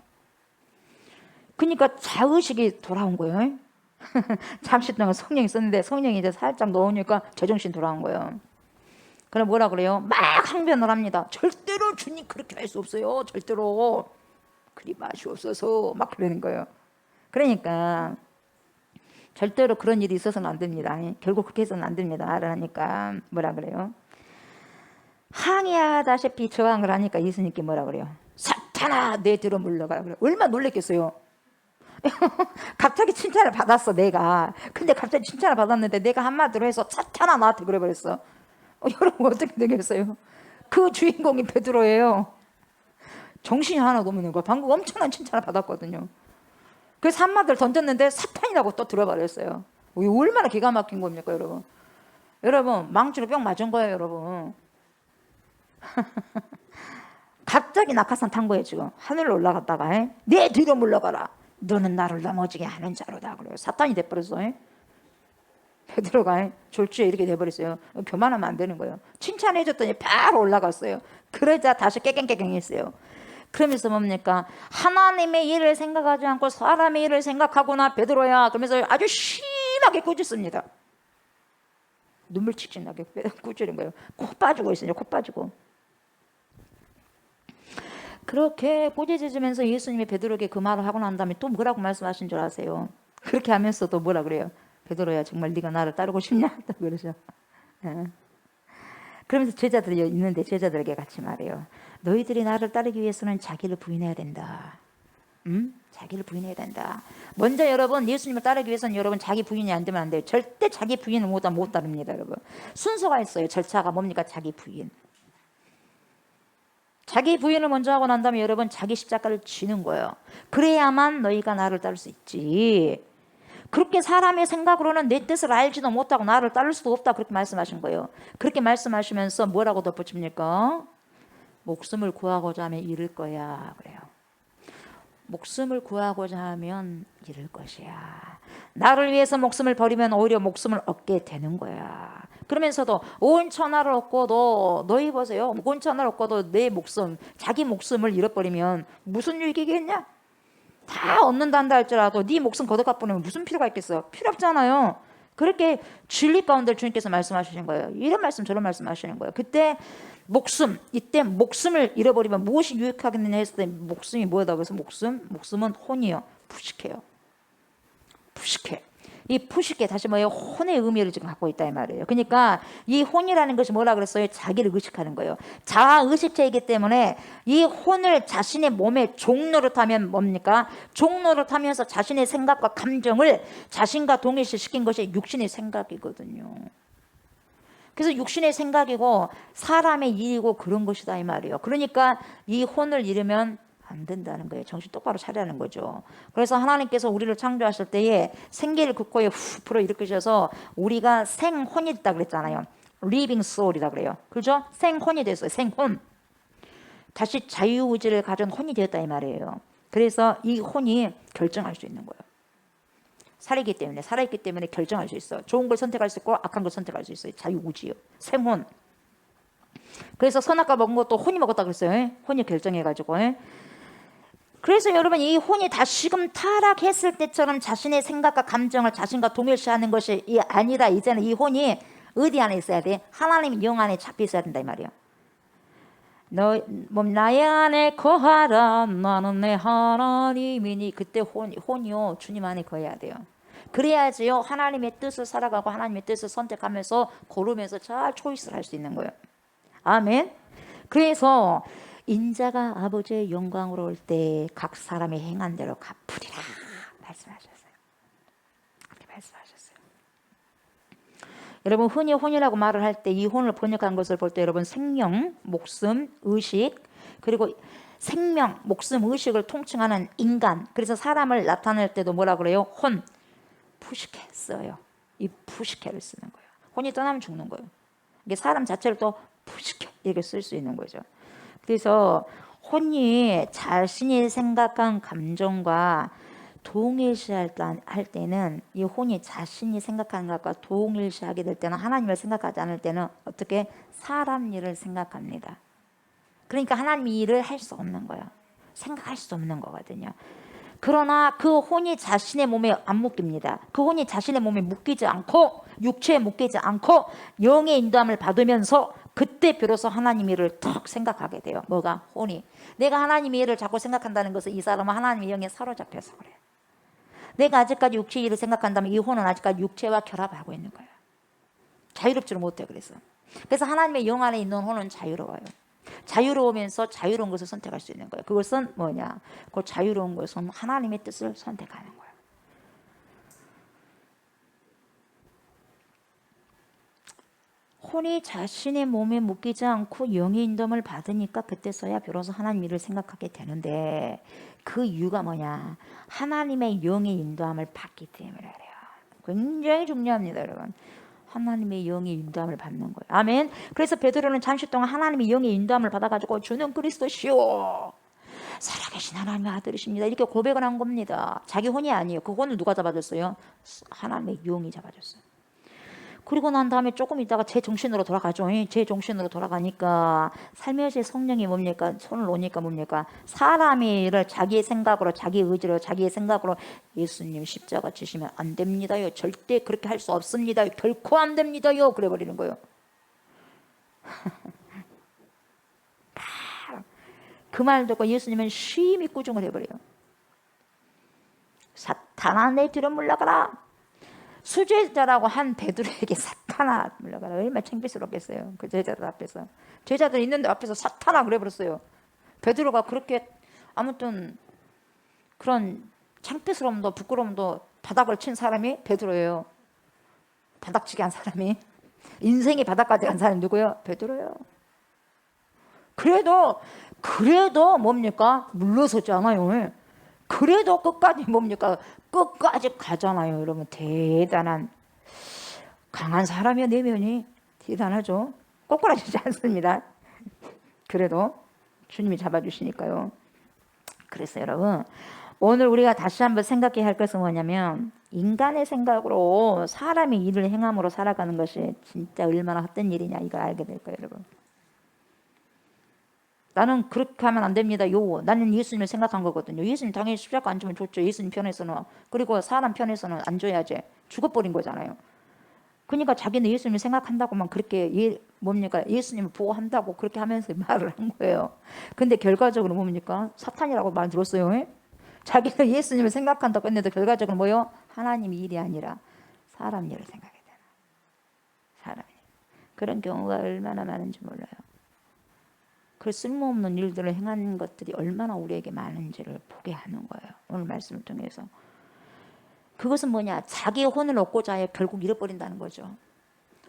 그러니까 자의식이 돌아온 거예요. 잠시 동안 성령이 썼는데 성령이 이제 살짝 넣으니까 제정신 돌아온 거예요. 그럼 뭐라 그래요? 막 항변을 합니다. 절대로 주님 그렇게 할 수 없어요. 절대로 그리 마시옵소서 막 그러는 거예요. 그러니까 절대로 그런 일이 있어서는 안 됩니다. 결국 그렇게 해서는 안 됩니다. 그러니까 뭐라 그래요? 항의하다시피 저항을 하니까 예수님께 뭐라 그래요? 사탄아 내 뒤로 물러가라 그래요. 얼마나 놀랬겠어요. 갑자기 칭찬을 받았어 내가. 근데 갑자기 칭찬을 받았는데 내가 한마디로 해서 사탄아 나한테 그래버렸어. 여러분 어떻게 되겠어요? 그 주인공이 베드로예요. 정신이 하나도 없는 거야. 방금 엄청난 칭찬을 받았거든요. 그래서 한마디를 던졌는데 사탄이라고 또 들어버렸어요. 얼마나 기가 막힌 겁니까, 여러분? 여러분 망치로 뿅 맞은 거예요, 여러분. 갑자기 낙하산 탄 거예요. 지금 하늘로 올라갔다가 내 뒤로 물러가라. 너는 나를 넘어지게 하는 자로다. 그래요. 사탄이 돼버렸어. 베드로가 졸지에 이렇게 돼버렸어요. 교만하면 안 되는 거예요. 칭찬해줬더니 바로 올라갔어요. 그러자 다시 깨갱깨갱했어요. 그러면서 뭡니까? 하나님의 일을 생각하지 않고 사람의 일을 생각하구나 베드로야. 그러면서 아주 심하게 꾸짖습니다. 눈물 칙칙나게 꾸짖는 거예요. 코 빠지고 있어요. 코 빠지고. 그렇게 꾸짖으면서 예수님이 베드로에게 그 말을 하고 난 다음에 또 뭐라고 말씀하신 줄 아세요? 그렇게 하면서 또 뭐라 그래요? 베드로야 정말 네가 나를 따르고 싶냐? 또 그러죠. 그러면서 제자들이 있는데 제자들에게 같이 말해요. 너희들이 나를 따르기 위해서는 자기를 부인해야 된다. 자기를 부인해야 된다. 먼저 여러분 예수님을 따르기 위해서는 여러분 자기 부인이 안 되면 안 돼요. 절대 자기 부인을 못 따릅니다. 여러분 순서가 있어요. 절차가 뭡니까? 자기 부인. 자기 부인을 먼저 하고 난 다음에 여러분 자기 십자가를 지는 거예요. 그래야만 너희가 나를 따를 수 있지. 그렇게 사람의 생각으로는 내 뜻을 알지도 못하고 나를 따를 수도 없다. 그렇게 말씀하신 거예요. 그렇게 말씀하시면서 뭐라고 덧붙입니까? 목숨을 구하고자 하면 잃을 거야. 그래요. 목숨을 구하고자 하면 잃을 것이야. 나를 위해서 목숨을 버리면 오히려 목숨을 얻게 되는 거야. 그러면서도 온 천하를 얻고도 너희 보세요. 온 천하를 얻고도 내 목숨, 자기 목숨을 잃어버리면 무슨 유익이겠냐? 다 얻는다 한다 할지라도 네 목숨 거둬가 버리면 무슨 필요가 있겠어요? 필요 없잖아요. 그렇게 진리 가운데 주님께서 말씀하시는 거예요. 이런 말씀 저런 말씀 하시는 거예요. 그때 목숨, 이때 목숨을 잃어버리면 무엇이 유익하겠느냐 했을 때 목숨이 뭐다 그래서 목숨은 혼이요. 푸식해요. 푸식해. 이 푸식해 다시 뭐예요? 혼의 의미를 지금 갖고 있다 이 말이에요. 그러니까 이 혼이라는 것이 뭐라 그랬어요? 자기를 의식하는 거예요. 자아 의식체이기 때문에 이 혼을 자신의 몸에 종노릇하면 뭡니까? 종노릇하면서 자신의 생각과 감정을 자신과 동일시시킨 것이 육신의 생각이거든요. 그래서 육신의 생각이고 사람의 일이고 그런 것이다 이 말이에요. 그러니까 이 혼을 잃으면 안 된다는 거예요. 정신 똑바로 차리라는 거죠. 그래서 하나님께서 우리를 창조하실 때에 생기를 극호에 후 불어일으키셔서 우리가 생혼이 있다 그랬잖아요. living soul이라 그래요. 그렇죠? 생혼이 됐어요. 생혼. 다시 자유의지를 가진 혼이 되었다 이 말이에요. 그래서 이 혼이 결정할 수 있는 거예요. 살아있기 때문에 결정할 수 있어요. 좋은 걸 선택할 수 있고 악한 걸 선택할 수 있어요. 자유의지요. 생혼. 그래서 선악과 먹은 것도 혼이 먹었다 그랬어요. 예? 혼이 결정해가지고. 예? 그래서 여러분 이 혼이 다시금 타락했을 때처럼 자신의 생각과 감정을 자신과 동일시하는 것이 아니라 이제는 이 혼이 어디 안에 있어야 돼? 하나님 영 안에 잡혀 있어야 된다 이 말이에요. 너 나의 안에 거하라 나는 내 하나님이니. 그때 혼이요 주님 안에 거해야 돼요. 그래야지요 하나님의 뜻을 살아가고 하나님의 뜻을 선택하면서 고르면서 잘 초이스를 할 수 있는 거예요. 아멘. 그래서 인자가 아버지의 영광으로 올 때 각 사람이 행한 대로 갚으리라 말씀하셨어요. 그렇게 말씀하셨어요. 여러분 흔히 혼이라고 말을 할 때 이 혼을 번역한 것을 볼 때 여러분 생명, 목숨, 의식 그리고 생명, 목숨, 의식을 통칭하는 인간. 그래서 사람을 나타낼 때도 뭐라 그래요? 혼, 푸시케 써요. 이 푸시케를 쓰는 거예요. 혼이 떠나면 죽는 거예요. 이게 사람 자체를 또 푸시케 이렇게 쓸 수 있는 거죠. 그래서 혼이 자신이 생각한 감정과 동일시할 때는 이 혼이 자신이 생각하는 것과 동일시하게 될 때는 하나님을 생각하지 않을 때는 어떻게 사람 일을 생각합니다. 그러니까 하나님 일을 할 수 없는 거예요. 생각할 수 없는 거거든요. 그러나 그 혼이 자신의 몸에 안 묶입니다. 그 혼이 자신의 몸에 묶이지 않고 육체에 묶이지 않고 영의 인도함을 받으면서 그때 비로소 하나님 일을 턱 생각하게 돼요. 뭐가? 혼이. 내가 하나님의 일을 자꾸 생각한다는 것은 이 사람은 하나님의 영에 사로잡혀서 그래요. 내가 아직까지 육체의 일을 생각한다면 이 혼은 아직까지 육체와 결합하고 있는 거예요. 자유롭지를 못해. 그래서 하나님의 영 안에 있는 혼은 자유로워요. 자유로우면서 자유로운 것을 선택할 수 있는 거예요. 그것은 뭐냐? 그 자유로운 것은 하나님의 뜻을 선택하는 거예요. 혼이 자신의 몸에 묶이지 않고 영의 인도함을 받으니까 그때서야 비로소 하나님 일을 생각하게 되는데 그 이유가 뭐냐? 하나님의 영의 인도함을 받기 때문에 그래요. 굉장히 중요합니다, 여러분. 하나님의 영의 인도함을 받는 거예요. 아멘. 그래서 베드로는 잠시 동안 하나님의 영의 인도함을 받아가지고 주는 그리스도시오, 살아계신 하나님의 아들이십니다, 이렇게 고백을 한 겁니다. 자기 혼이 아니에요. 그 혼을 누가 잡아줬어요? 하나님의 영이 잡아줬어요. 그리고 난 다음에 조금 있다가 제 정신으로 돌아가죠. 제 정신으로 돌아가니까 살며시 성령이 뭡니까? 손을 놓으니까 뭡니까? 사람이 이를 자기의 생각으로, 자기 의지로, 자기의 생각으로 예수님 십자가 지시면 안 됩니다요. 절대 그렇게 할 수 없습니다. 결코 안 됩니다요. 그래버리는 거예요. 그 말 듣고 예수님은 심히 꾸중을 해버려요. 사탄아 내 뒤로 물러가라. 수제자라고 한 베드로에게 사탄아 물러가라. 얼마나 창피스럽겠어요. 그 제자들 앞에서. 제자들 있는데 앞에서 사탄아 그래버렸어요. 베드로가 그렇게 아무튼 그런 창피스러움도 부끄러움도 바닥을 친 사람이 베드로예요. 바닥치게 한 사람이. 인생이 바닥까지 간 사람이 누구예요? 베드로예요. 그래도 뭡니까? 물러서지 않아요. 그래도 끝까지 뭡니까? 끝까지 가잖아요. 여러분 대단한 강한 사람이요. 내면이 대단하죠. 꼬꾸라지지 않습니다. 그래도 주님이 잡아주시니까요. 그래서 여러분 오늘 우리가 다시 한번 생각해야 할 것은 뭐냐면 인간의 생각으로 사람이 일을 행함으로 살아가는 것이 진짜 얼마나 헛된 일이냐 이걸 알게 될 거예요. 여러분 나는 그렇게 하면 안 됩니다. 나는 예수님을 생각한 거거든요. 예수님 당연히 십자가 안 주면 좋죠. 예수님 편에서는. 그리고 사람 편에서는 안 줘야지. 죽어버린 거잖아요. 그러니까 자기는 예수님을 생각한다고만 그렇게 예수님을 보호한다고 그렇게 하면서 말을 한 거예요. 근데 결과적으로 뭡니까? 사탄이라고 말 들었어요. 자기는 예수님을 생각한다고 했는데 결과적으로 뭐요? 하나님 일이 아니라 사람 일을 생각해야 되나. 사람 일. 그런 경우가 얼마나 많은지 몰라요. 그 쓸모없는 일들을 행하는 것들이 얼마나 우리에게 많은지를 보게 하는 거예요. 오늘 말씀을 통해서. 그것은 뭐냐? 자기의 혼을 얻고자 해 결국 잃어버린다는 거죠.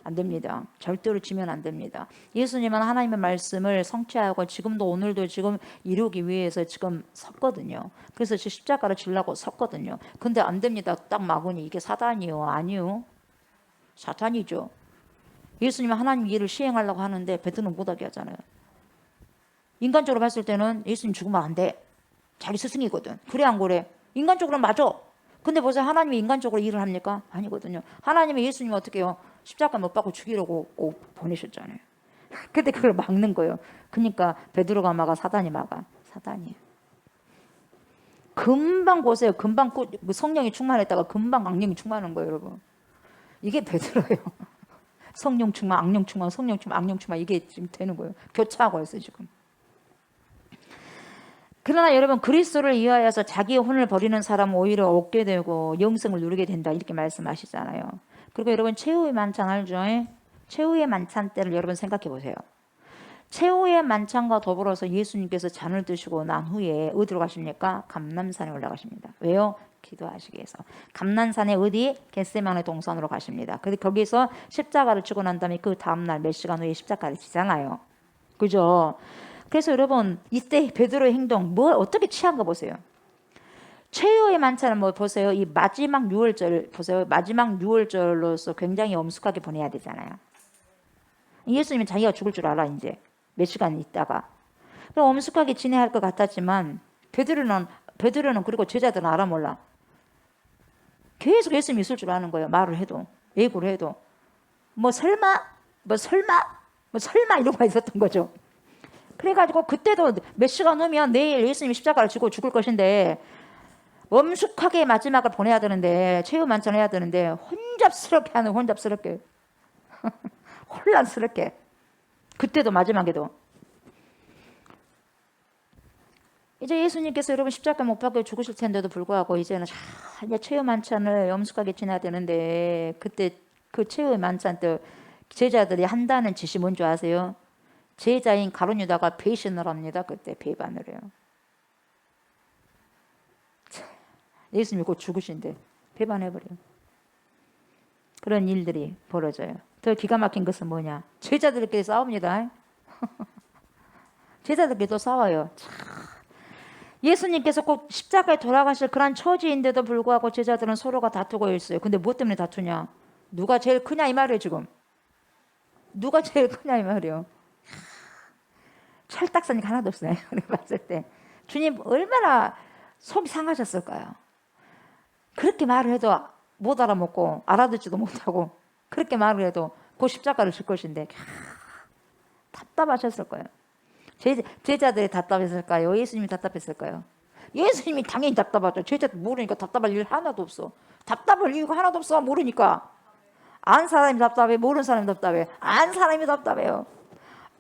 안 됩니다. 절대로 지면 안 됩니다. 예수님은 하나님의 말씀을 성취하고 지금도 오늘도 지금 이루기 위해서 지금 섰거든요. 그래서 십자가를 지려고 섰거든요. 근데 안 됩니다. 딱 막으니 이게 사단이요? 아니요. 사탄이죠. 예수님은 하나님 일을 시행하려고 하는데 베드로는 못하게 하잖아요. 인간적으로 봤을 때는 예수님 죽으면 안 돼. 자기 스승이거든. 그래 안 그래? 인간적으로는 맞아. 근데 벌써 하나님이 인간적으로 일을 합니까? 아니거든요. 하나님이 예수님을 어떻게 해요? 십자가 못 박고 죽이려고 보내셨잖아요. 근데 그걸 막는 거예요. 그러니까 베드로가 막아, 사단이 막아. 사단이에요. 금방 보세요. 금방 성령이 충만했다가 금방 악령이 충만한 거예요, 여러분. 이게 베드로예요. 성령 충만, 악령 충만, 성령 충만, 악령 충만, 이게 지금 되는 거예요. 교차하고 있어요, 지금. 그러나 여러분, 그리스도를 위하여서 자기의 혼을 버리는 사람은 오히려 얻게 되고 영생을 누리게 된다, 이렇게 말씀하시잖아요. 그리고 여러분, 최후의 만찬 알죠? 최후의 만찬 때를 여러분 생각해 보세요. 최후의 만찬과 더불어서 예수님께서 잔을 드시고 난 후에 어디로 가십니까? 감람산에 올라가십니다. 왜요? 기도하시기 위해서. 감람산에 어디? 겟세마네 동산으로 가십니다. 근데 거기서 십자가를 지고 난 다음에 그 다음날 몇 시간 후에 십자가를 지잖아요. 그죠? 그래서 여러분, 이때 베드로의 행동 뭘 어떻게 취한가 보세요. 최후의 만찬은 뭐 보세요. 이 마지막 유월절 보세요. 마지막 유월절로서 굉장히 엄숙하게 보내야 되잖아요. 예수님은 자기가 죽을 줄 알아, 이제 몇 시간 있다가. 그럼 엄숙하게 지내야 할 것 같았지만 베드로는 그리고 제자들은 알아 몰라. 계속 예수님이 있을 줄 아는 거예요. 말을 해도, 예고를 해도. 뭐 설마 이러고 있었던 거죠. 그래가지고 그때도 몇 시간 후면 내일 예수님이 십자가를 지고 죽을 것인데 엄숙하게 마지막을 보내야 되는데, 최후 만찬을 해야 되는데 혼잡스럽게 혼란스럽게. 그때도 마지막에도 이제 예수님께서 여러분 십자가 못 박혀 죽으실 텐데도 불구하고 이제는 이제 최후 만찬을 엄숙하게 지내야 되는데, 그때 그 최후 만찬 때 제자들이 한다는 짓이 뭔지 아세요? 제자인 가룟 유다가 배신을 합니다. 그때 배반을 해요. 예수님이 곧 죽으신데 배반해버려요. 그런 일들이 벌어져요. 더 기가 막힌 것은 뭐냐? 제자들끼리 싸웁니다. 제자들끼리 또 싸워요. 예수님께서 꼭 십자가에 돌아가실 그런 처지인데도 불구하고 제자들은 서로가 다투고 있어요. 근데 무엇 때문에 다투냐? 누가 제일 크냐 이 말이에요. 지금 누가 제일 크냐 이 말이에요. 철딱서니까 하나도 없어요. 내가 봤을 때 주님 얼마나 속이 상하셨을까요? 그렇게 말을 해도 못 알아먹고 알아듣지도 못하고 그렇게 말을 해도 그 십자가를 질 것인데 답답하셨을 거예요. 제자들이 답답했을까요? 예수님이 답답했을까요? 예수님이 당연히 답답하죠. 제자들 모르니까 답답할 일 하나도 없어. 답답할 이유가 하나도 없어. 모르니까. 안 사람이 답답해. 모르는 사람이 답답해. 안 사람이 답답해요.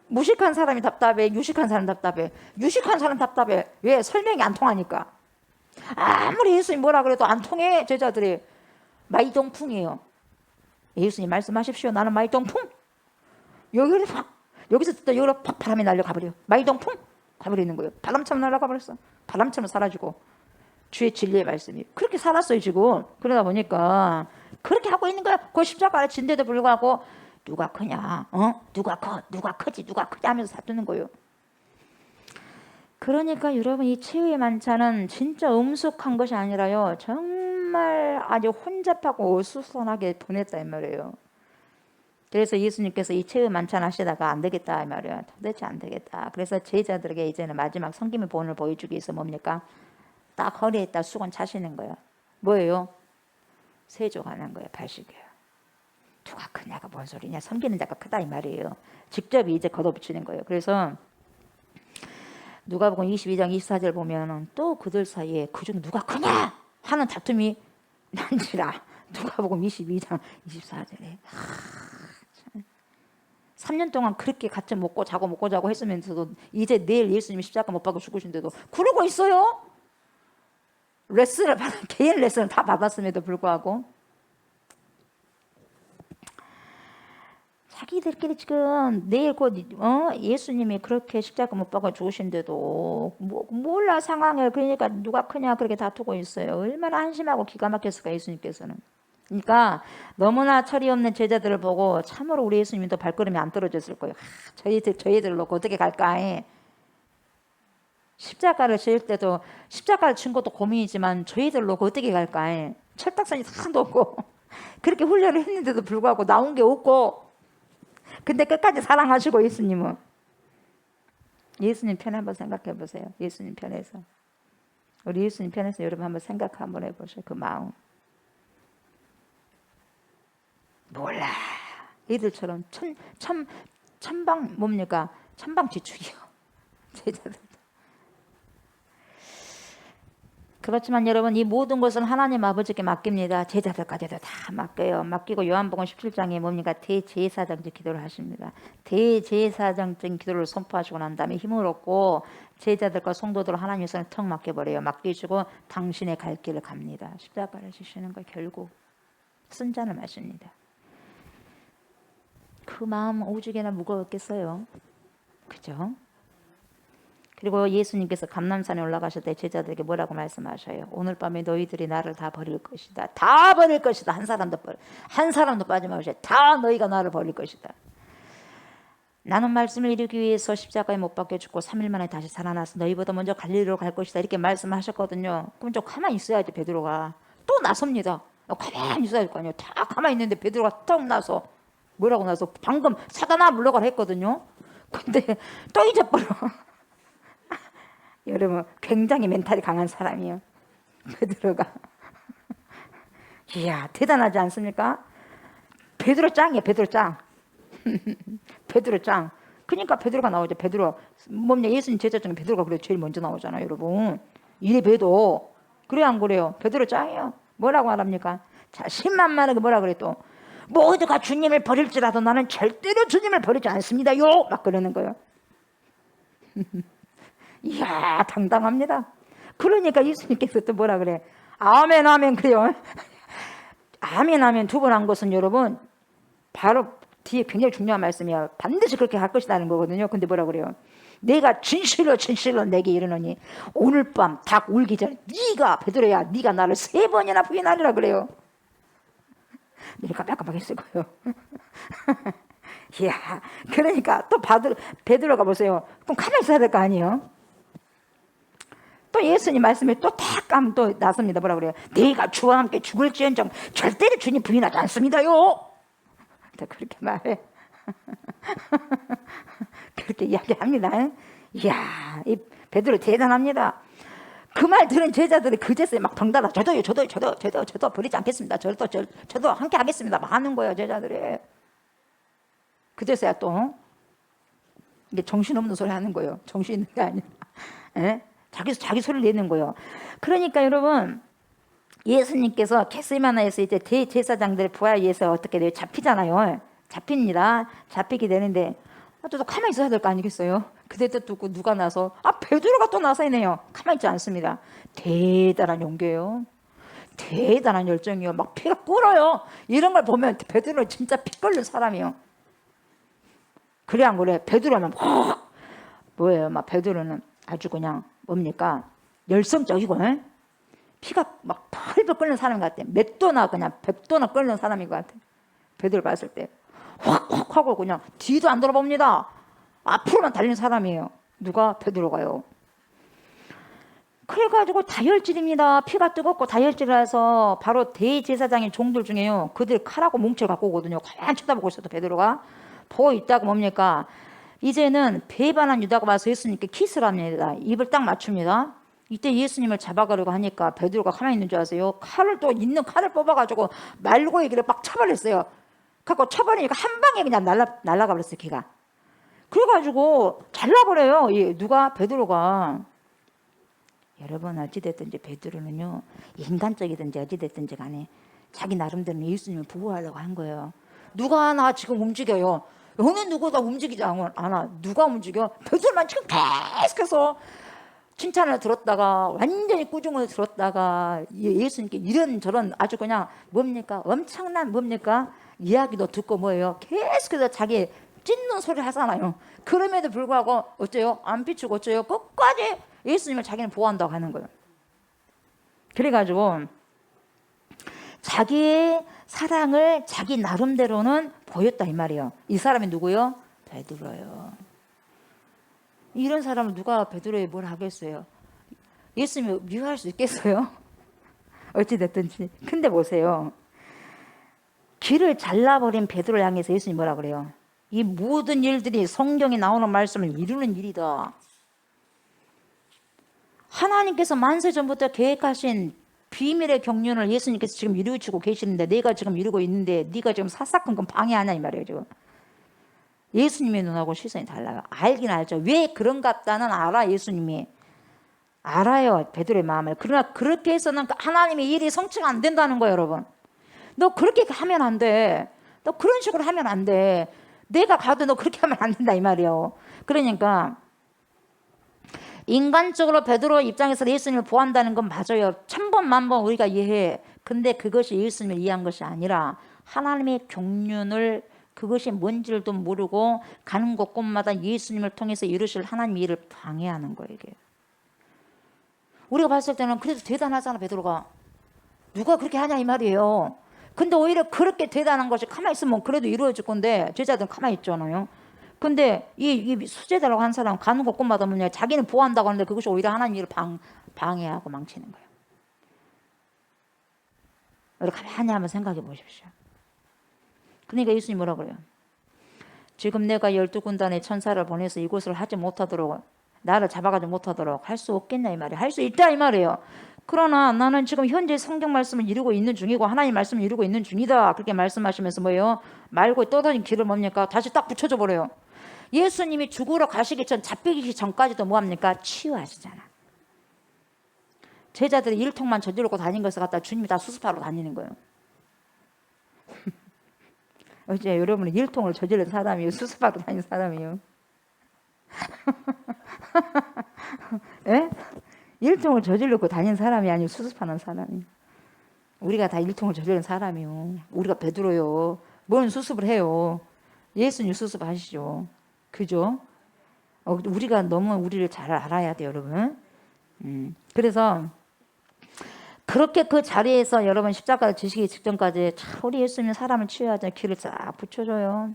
무식한 사람이 답답해. 유식한 사람 답답해. 유식한 사람 답답해. 왜? 설명이 안 통하니까. 아무리 예수님 뭐라 그래도 안 통해. 제자들이 마이동풍이에요. 예수님 말씀하십시오. 나는 마이동풍. 여기서 또 여기로 팍 바람이 날려가버려. 마이동풍 가버리는 거예요. 바람처럼 날아가버렸어. 바람처럼 사라지고. 주의 진리의 말씀이 그렇게 살았어요 지금. 그러다 보니까 그렇게 하고 있는 거야. 그 십자가를 진데도 불구하고 누가 크냐, 누가 크지, 누가 크지 하면서 다투는 거예요. 그러니까 여러분, 이 최후의 만찬은 진짜 엄숙한 것이 아니라요, 정말 아주 혼잡하고 어수선하게 보냈다 이 말이에요. 그래서 예수님께서 이 최후 만찬 하시다가 안 되겠다 이 말이에요. 도대체 안 되겠다. 그래서 제자들에게 이제는 마지막 섬김의 본을 보여주기 위해서 뭡니까? 딱 허리에다 수건 차시는 거예요. 뭐예요? 세조하는 거예요. 발식이에요. 누가 크냐가 뭔 소리냐. 섬기는 자가 크다 이 말이에요. 직접 이제 걷어붙이는 거예요. 그래서 누가복음 22장 24절 보면 또 그들 사이에 그중 누가 크냐 하는 다툼이 난지라. 누가복음 22장 24절에 3년 동안 그렇게 같이 먹고 자고 했으면서도 이제 내일 예수님이 십자가 못 박고 죽으신데도 그러고 있어요. 개인 레슨을 다 받았음에도 불구하고 자기들끼리 지금 내일 곧 예수님이 그렇게 십자가 못 박아 죽으신데도 몰라 상황을. 그러니까 누가 크냐 그렇게 다투고 있어요. 얼마나 한심하고 기가 막혔을까 예수님께서는. 그러니까 너무나 철이 없는 제자들을 보고 참으로 우리 예수님도 발걸음이 안 떨어졌을 거예요. 저희들 놓고 어떻게 갈까 해. 십자가를 질 때도 십자가를 친 것도 고민이지만 저희들 놓고 어떻게 갈까 해. 철딱선이 하나도 없고 그렇게 훈련을 했는데도 불구하고 나온 게 없고, 근데 끝까지 사랑하시고 예수님은. 예수님 편 한번 생각해 보세요. 예수님 편에서. 우리 예수님 편에서 여러분 한번 생각 한번 해보세요. 그 마음. 몰라. 이들처럼 찬방 뭡니까? 찬방 지축이요. 제자들. 그렇지만 여러분 이 모든 것은 하나님 아버지께 맡깁니다. 제자들까지도 다 맡겨요. 맡기고 요한복음 17장에 뭡니까? 대제사장적 기도를 하십니다. 대제사장적 기도를 선포하시고 난 다음에 힘을 얻고 제자들과 성도들 하나님 손에 턱 맡겨버려요. 맡기시고 당신의 갈 길을 갑니다. 십자가를 지시는 거 결국 쓴잔을 마십니다. 그 마음 오죽이나 무거웠겠어요. 그죠? 그리고 예수님께서 감람산에 올라가실 때 제자들에게 뭐라고 말씀하셔요? 오늘 밤에 너희들이 나를 다 버릴 것이다. 다 버릴 것이다. 한 사람도 빠짐없이 다 너희가 나를 버릴 것이다. 나는 말씀을 이루기 위해서 십자가에 못 박혀 죽고 3일 만에 다시 살아나서 너희보다 먼저 갈릴리로 갈 것이다. 이렇게 말씀하셨거든요. 그럼 좀 가만히 있어야지. 베드로가 또 나섭니다. 가만히 있어야 될 거 아니에요. 다 가만히 있는데 베드로가 턱 나서 뭐라고 나서 방금 사단아 물러가라 했거든요. 근데 또 잊어버려. 여러분 굉장히 멘탈이 강한 사람이에요. 베드로가. 이야 대단하지 않습니까? 베드로 짱이에요. 베드로 짱. 베드로 짱. 그러니까 베드로가 나오죠. 베드로 뭡니까? 예수님 제자 중에 베드로가 그래도 제일 먼저 나오잖아요. 여러분 이래 봬도 그래요 안 그래요? 베드로 짱이에요. 뭐라고 말합니까? 자신만만하게 뭐라 그래 또 모두가 주님을 버릴지라도 나는 절대로 주님을 버리지 않습니다요. 막 그러는 거예요. 이야 당당합니다. 그러니까 예수님께서 또 뭐라 그래? 아멘 아멘 그래요. 아멘 아멘 두 번 한 것은 여러분 바로 뒤에 굉장히 중요한 말씀이야. 반드시 그렇게 할 것이라는 거거든요. 근데 뭐라 그래요? 내가 진실로 내게 이르노니 오늘 밤 닭 울기 전에 네가 베드로야 네가 나를 3번이나 부인하리라 그래요. 내가 깜빡했을 거예요. 이야 그러니까 또 베드로가 보세요. 그럼 가만히 있어야 될 거 아니에요? 또 예수님 말씀에 또 딱 가면 또 나섭니다. 뭐라 그래요? 내가 주와 함께 죽을지언정 절대로 주님 부인하지 않습니다요. 또 그렇게 말해. 그렇게 이야기합니다. 이야 이 베드로 대단합니다. 그 말 들은 제자들이 그제서야 막 덩달아 저도 버리지 않겠습니다. 저도 함께 하겠습니다. 막 하는 거예요 제자들이. 그제서야 또 이게 정신없는 소리 하는 거예요. 정신 있는 게 아니라 자기 소리를 내는 거예요. 그러니까 여러분 예수님께서 겟세마나에서 이제 대제사장들 부하에 의해서 어떻게 돼요? 잡히잖아요. 잡힙니다. 잡히게 되는데 또 가만히 있어야 될 거 아니겠어요? 그때 또 누가 나서 베드로가 또 나서네요. 가만히 있지 않습니다. 대단한 용기예요. 대단한 열정이요. 막 피가 끓어요. 이런 걸 보면 베드로는 진짜 피 끓는 사람이에요. 그래 안 그래? 베드로는 뭐예요? 막 베드로는 아주 그냥 뭡니까? 열성적이고 피가 막 펄펄 끓는 사람 같아. 몇 도나 그냥 100도나 끓는 사람인 것 같아. 베드로 봤을 때 확 하고 그냥 뒤도 안 돌아봅니다. 앞으로만 달리는 사람이에요. 누가? 베드로가요. 그래가지고 다혈질입니다. 피가 뜨겁고 다혈질이라서 바로 대제사장의 종들 중에요. 그들 칼하고 뭉치를 갖고 오거든요. 가만히 쳐다보고 있어도 베드로가 보고 있다가 뭡니까? 이제는 배반한 유다가 와서 예수님께 키스를 합니다. 입을 딱 맞춥니다. 이때 예수님을 잡아가려고 하니까 베드로가 가만히 있는 줄 아세요? 있는 칼을 뽑아가지고 말고의 길에 막 쳐버렸어요. 갖고 쳐버리니까 한 방에 그냥 날아가 버렸어요. 걔가. 그래가지고 잘라버려요. 누가? 베드로가. 여러분 어찌됐든지 베드로는요 인간적이든지 어찌됐든지 간에 자기 나름대로 예수님을 보호하려고 한 거예요. 누가 나 지금 움직여요. 어느 누구가 움직이지 않아. 누가 움직여? 베드로만 지금 계속해서 칭찬을 들었다가 완전히 꾸중을 들었다가 예수님께 이런저런 아주 그냥 뭡니까? 엄청난 뭡니까? 이야기도 듣고 뭐예요? 계속해서 자기 찢는 소리를 하잖아요. 그럼에도 불구하고 어째요? 안 비추고 어째요? 끝까지 예수님을 자기는 보호한다고 하는 거예요. 그래가지고 자기의 사랑을 자기 나름대로는 보였다 이 말이에요. 이 사람이 누구요? 베드로예요. 이런 사람을 누가 베드로에 뭘 하겠어요? 예수님이 미워할 수 있겠어요? 어찌됐든지. 근데 보세요. 귀를 잘라버린 베드로를 향해서 예수님이 뭐라 그래요? 이 모든 일들이 성경에 나오는 말씀을 이루는 일이다. 하나님께서 만세 전부터 계획하신 비밀의 경륜을 예수님께서 지금 이루시고 계시는데 내가 지금 이루고 있는데 네가 지금 사사건건 방해하냐 이 말이에요. 지금. 예수님의 눈하고 시선이 달라요. 알긴 알죠. 왜 그런갑다는 알아. 예수님이 알아요. 베드로의 마음을. 그러나 그렇게 해서는 하나님의 일이 성취가 안 된다는 거예요. 여러분, 너 그렇게 하면 안 돼. 너 그런 식으로 하면 안 돼. 내가 가도 너 그렇게 하면 안 된다 이 말이에요. 그러니까 인간적으로 베드로 입장에서 예수님을 보한다는 건 맞아요. 천번 만번 우리가 이해해. 근데 그것이 예수님을 이해한 것이 아니라 하나님의 경륜을, 그것이 뭔지를 도 모르고 가는 곳곳마다 예수님을 통해서 이루실 하나님의 일을 방해하는 거예요. 이게 우리가 봤을 때는 그래도 대단하잖아. 베드로가 누가 그렇게 하냐 이 말이에요. 근데 오히려 그렇게 대단한 것이 가만히 있으면 그래도 이루어질 건데 제자들은 가만히 있잖아요. 근데 이 수제자라고 한 사람 가는 곳곳마다 뭐냐, 자기는 보호한다고 하는데 그것이 오히려 하나님 일을 방해하고 망치는 거예요. 우리 가만히 한번 생각해 보십시오. 그러니까 예수님 뭐라 그래요? 지금 내가 12군단의 천사를 보내서 이곳을 하지 못하도록, 나를 잡아가지 못하도록 할 수 없겠냐 이 말이에요. 할 수 있다 이 말이에요. 그러나 나는 지금 현재 성경 말씀을 이루고 있는 중이고 하나님 말씀을 이루고 있는 중이다. 그렇게 말씀하시면서 뭐예요? 말고 떠다닌 길을 뭡니까? 다시 딱 붙여줘 버려요. 예수님이 죽으러 가시기 전, 잡히기 전까지도 뭐합니까? 치유하시잖아. 제자들이 일통만 저지르고 다닌 것을 갖다 주님이 다 수습하러 다니는 거예요. 어제 여러분은 일통을 저지른 사람이에요? 수습하러 다니는 사람이에요? 예? 일통을 저지르고 다니는 사람이 아니고 수습하는 사람이. 우리가 다 일통을 저지른 사람이요. 우리가 베드로요. 뭔 수습을 해요? 예수님 수습하시죠. 그죠? 우리가 너무 우리를 잘 알아야 돼요, 여러분. 그래서 그렇게 그 자리에서 여러분 십자가를 지시기 직전까지 참 우리 예수님은 사람을 치유하자 길을 쫙 붙여줘요.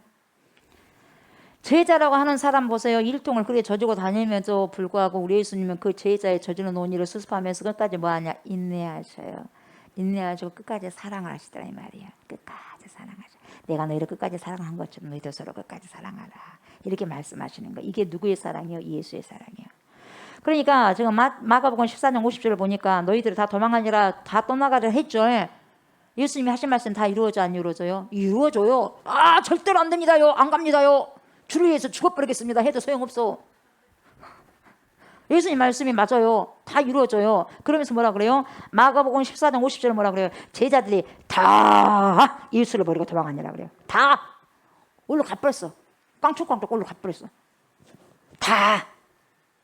제자라고 하는 사람 보세요. 일통을 그렇게 저지고 다니면서 불구하고 우리 예수님은 그 제자의 저지른 온 일을 수습하면서 끝까지 뭐하냐? 인내하셔요. 인내하시고 끝까지 사랑을 하시더라 이 말이에요. 끝까지 사랑하셔. 내가 너희를 끝까지 사랑한 것처럼 너희도 서로 끝까지 사랑하라. 이렇게 말씀하시는 거. 이게 누구의 사랑이요? 예수의 사랑이요. 그러니까 지금 마가복음 14장 50절을 보니까 너희들이 다 도망가니라, 다 떠나가려 했죠. 예수님이 하신 말씀 다 이루어져 안 이루어져요? 이루어져요. 아 절대로 안 됩니다요. 안 갑니다요. 주를 위해서 죽어버리겠습니다 해도 소용없어. 예수님 말씀이 맞아요. 다 이루어져요. 그러면서 뭐라 그래요? 마가복음 14장 50절에 뭐라 그래요? 제자들이 다 예수를 버리고 도망가니라 그래요. 다 올로 가버렸어. 깡총깡총 올로 가버렸어. 다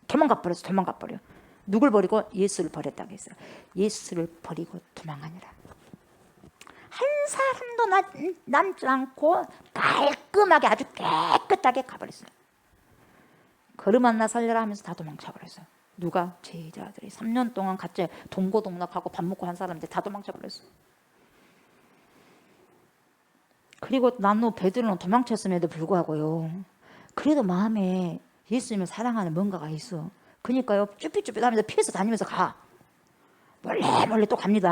도망가버려. 누굴 버리고? 예수를 버렸다고 했어요. 예수를 버리고 도망가니라. 한 사람도 남지 않고 깔끔하게 아주 깨끗하게 가버렸어요. 걸음 하나 살려라 하면서 다 도망쳐버렸어요. 누가? 제자들이 3년 동안 같이 동고동락하고 밥 먹고 한 사람들 다 도망쳐버렸어요. 그리고 나노 베드로는 도망쳤음에도 불구하고요, 그래도 마음에 예수님을 사랑하는 뭔가가 있어. 그러니까요 쭈삣쭈삣하면서 피해서 다니면서 가. 몰래 또 갑니다.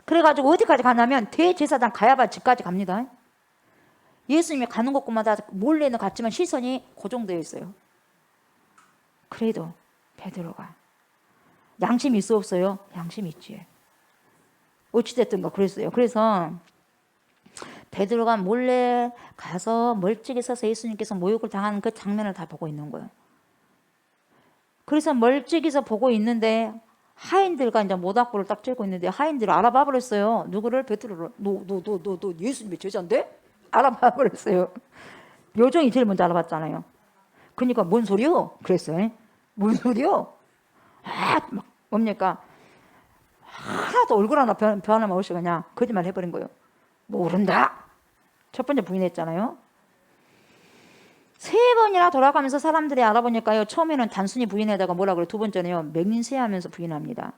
그래가지고 어디까지 가냐면 대제사장 가야바 집까지 갑니다. 예수님이 가는 곳마다 몰래는 갔지만 시선이 고정되어 있어요. 그래도 베드로가 양심이 있어 없어요? 양심이 있지. 어찌됐든 그랬어요. 그래서 베드로가 몰래 가서 멀찍이 서서 예수님께서 모욕을 당하는 그 장면을 다 보고 있는 거예요. 그래서 멀찍이서 보고 있는데 하인들과 이제 모닥불을 딱 쬐고 있는데 하인들을 알아봐 버렸어요. 누구를? 베드로를. 너 예수님의 제자인데? 알아봐 버렸어요. 요정이 제일 먼저 알아봤잖아요. 그러니까 뭔 소리요? 그랬어요. 뭔 소리요? 막 뭡니까? 하나도 얼굴 하나 변함 없이 그냥 거짓말 해버린 거예요. 모른다. 첫 번째 부인했잖아요. 3번이나 돌아가면서 사람들이 알아보니까요, 처음에는 단순히 부인하다가 뭐라 그래요? 두 번째는요, 맹세하면서 부인합니다.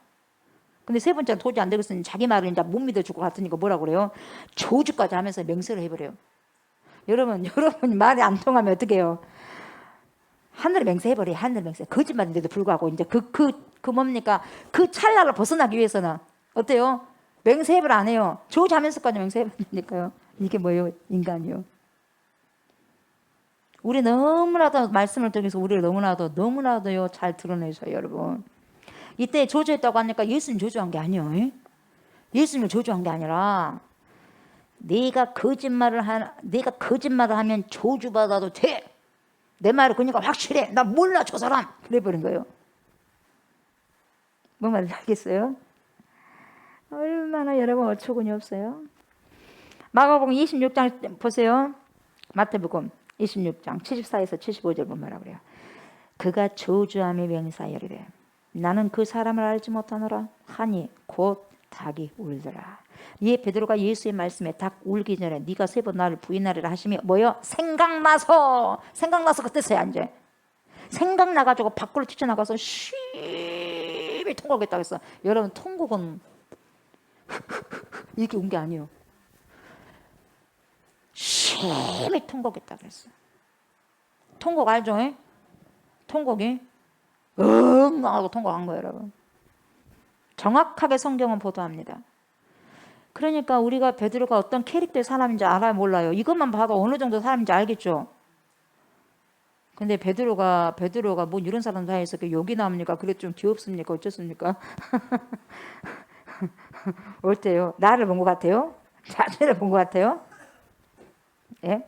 근데 3번째는 도저히 안 되겠으니 자기 말을 이제 못 믿어줄 것 같으니까 뭐라 그래요? 저주까지 하면서 맹세를 해버려요. 여러분 말이 안 통하면 어떻게 해요? 하늘에 맹세해버려요. 하늘 맹세. 거짓말인데도 불구하고 이제 그 뭡니까? 그 찰나를 벗어나기 위해서는 어때요? 맹세해버려 안 해요. 저주하면서까지 맹세해버리니까요. 이게 뭐예요? 인간이요. 우리 너무나도 말씀을 통해서 우리를 너무나도요 잘 드러내셔요, 여러분. 이때 저주했다고 하니까 예수님 저주한 게 아니에요. 예수님을 저주한 게 아니라 내가 거짓말을 하면 저주받아도 돼. 내 말을 그러니까 확실해. 나 몰라 저 사람. 그래버린 거예요. 뭔 말인지 알겠어요? 얼마나 여러분 어처구니 없어요. 마가복음 26장 보세요. 마태복음 26장 74에서 75절 보면 뭐라 그래요. 그가 저주함이 맹사이르되 나는 그 사람을 알지 못하노라 하니 곧 닭이 울더라. 이 베드로가 예수의 말씀에 닭 울기 전에 네가 3번 나를 부인하리라 하시며 뭐요? 생각나서 그때서야 이제 생각나가지고 밖으로 뛰쳐나가서 쉬이 통곡했다고 했어. 여러분 통곡은 이렇게 운 게 아니에요. 심히 통곡했다 그랬어. 통곡 알죠? 통곡이 응 하고 통곡한 거예요, 여러분. 정확하게 성경은 보도합니다. 그러니까 우리가 베드로가 어떤 캐릭터의 사람인지 알아요, 몰라요? 이것만 봐도 어느 정도 사람인지 알겠죠? 근데 베드로가 뭐 이런 사람 사이에서 욕이 나옵니까? 그래 좀 귀엽습니까? 어쩌습니까? 어때요? 나를 본 것 같아요? 자신을 본 것 같아요? 예?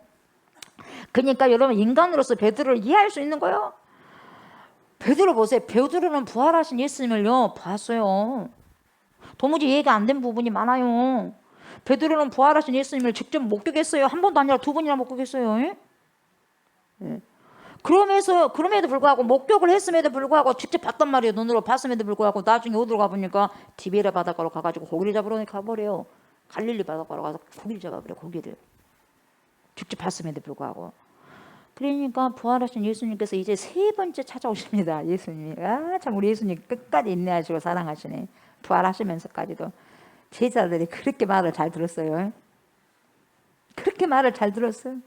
그러니까 여러분 인간으로서 베드로를 이해할 수 있는 거예요. 베드로 보세요. 베드로는 부활하신 예수님을요 봤어요. 도무지 이해가 안 된 부분이 많아요. 베드로는 부활하신 예수님을 직접 목격했어요. 한 번도 아니라 2번이나 목격했어요. 예? 예. 그럼에도 불구하고 목격을 했음에도 불구하고 직접 봤단 말이에요. 눈으로 봤음에도 불구하고 나중에 어디로 가보니까 디베라 바닷가로 가가지고 고기를 잡으러 가버려요. 갈릴리 바닷가로 가서 고기를 잡아버려. 고기를 직접 봤음에도 불구하고. 그러니까 부활하신 예수님께서 이제 3번째 찾아오십니다. 예수님이 참 우리 예수님 끝까지 인내하시고 사랑하시네. 부활하시면서까지도 제자들이 그렇게 말을 잘 들었어요. 그렇게 말을 잘 들었어요.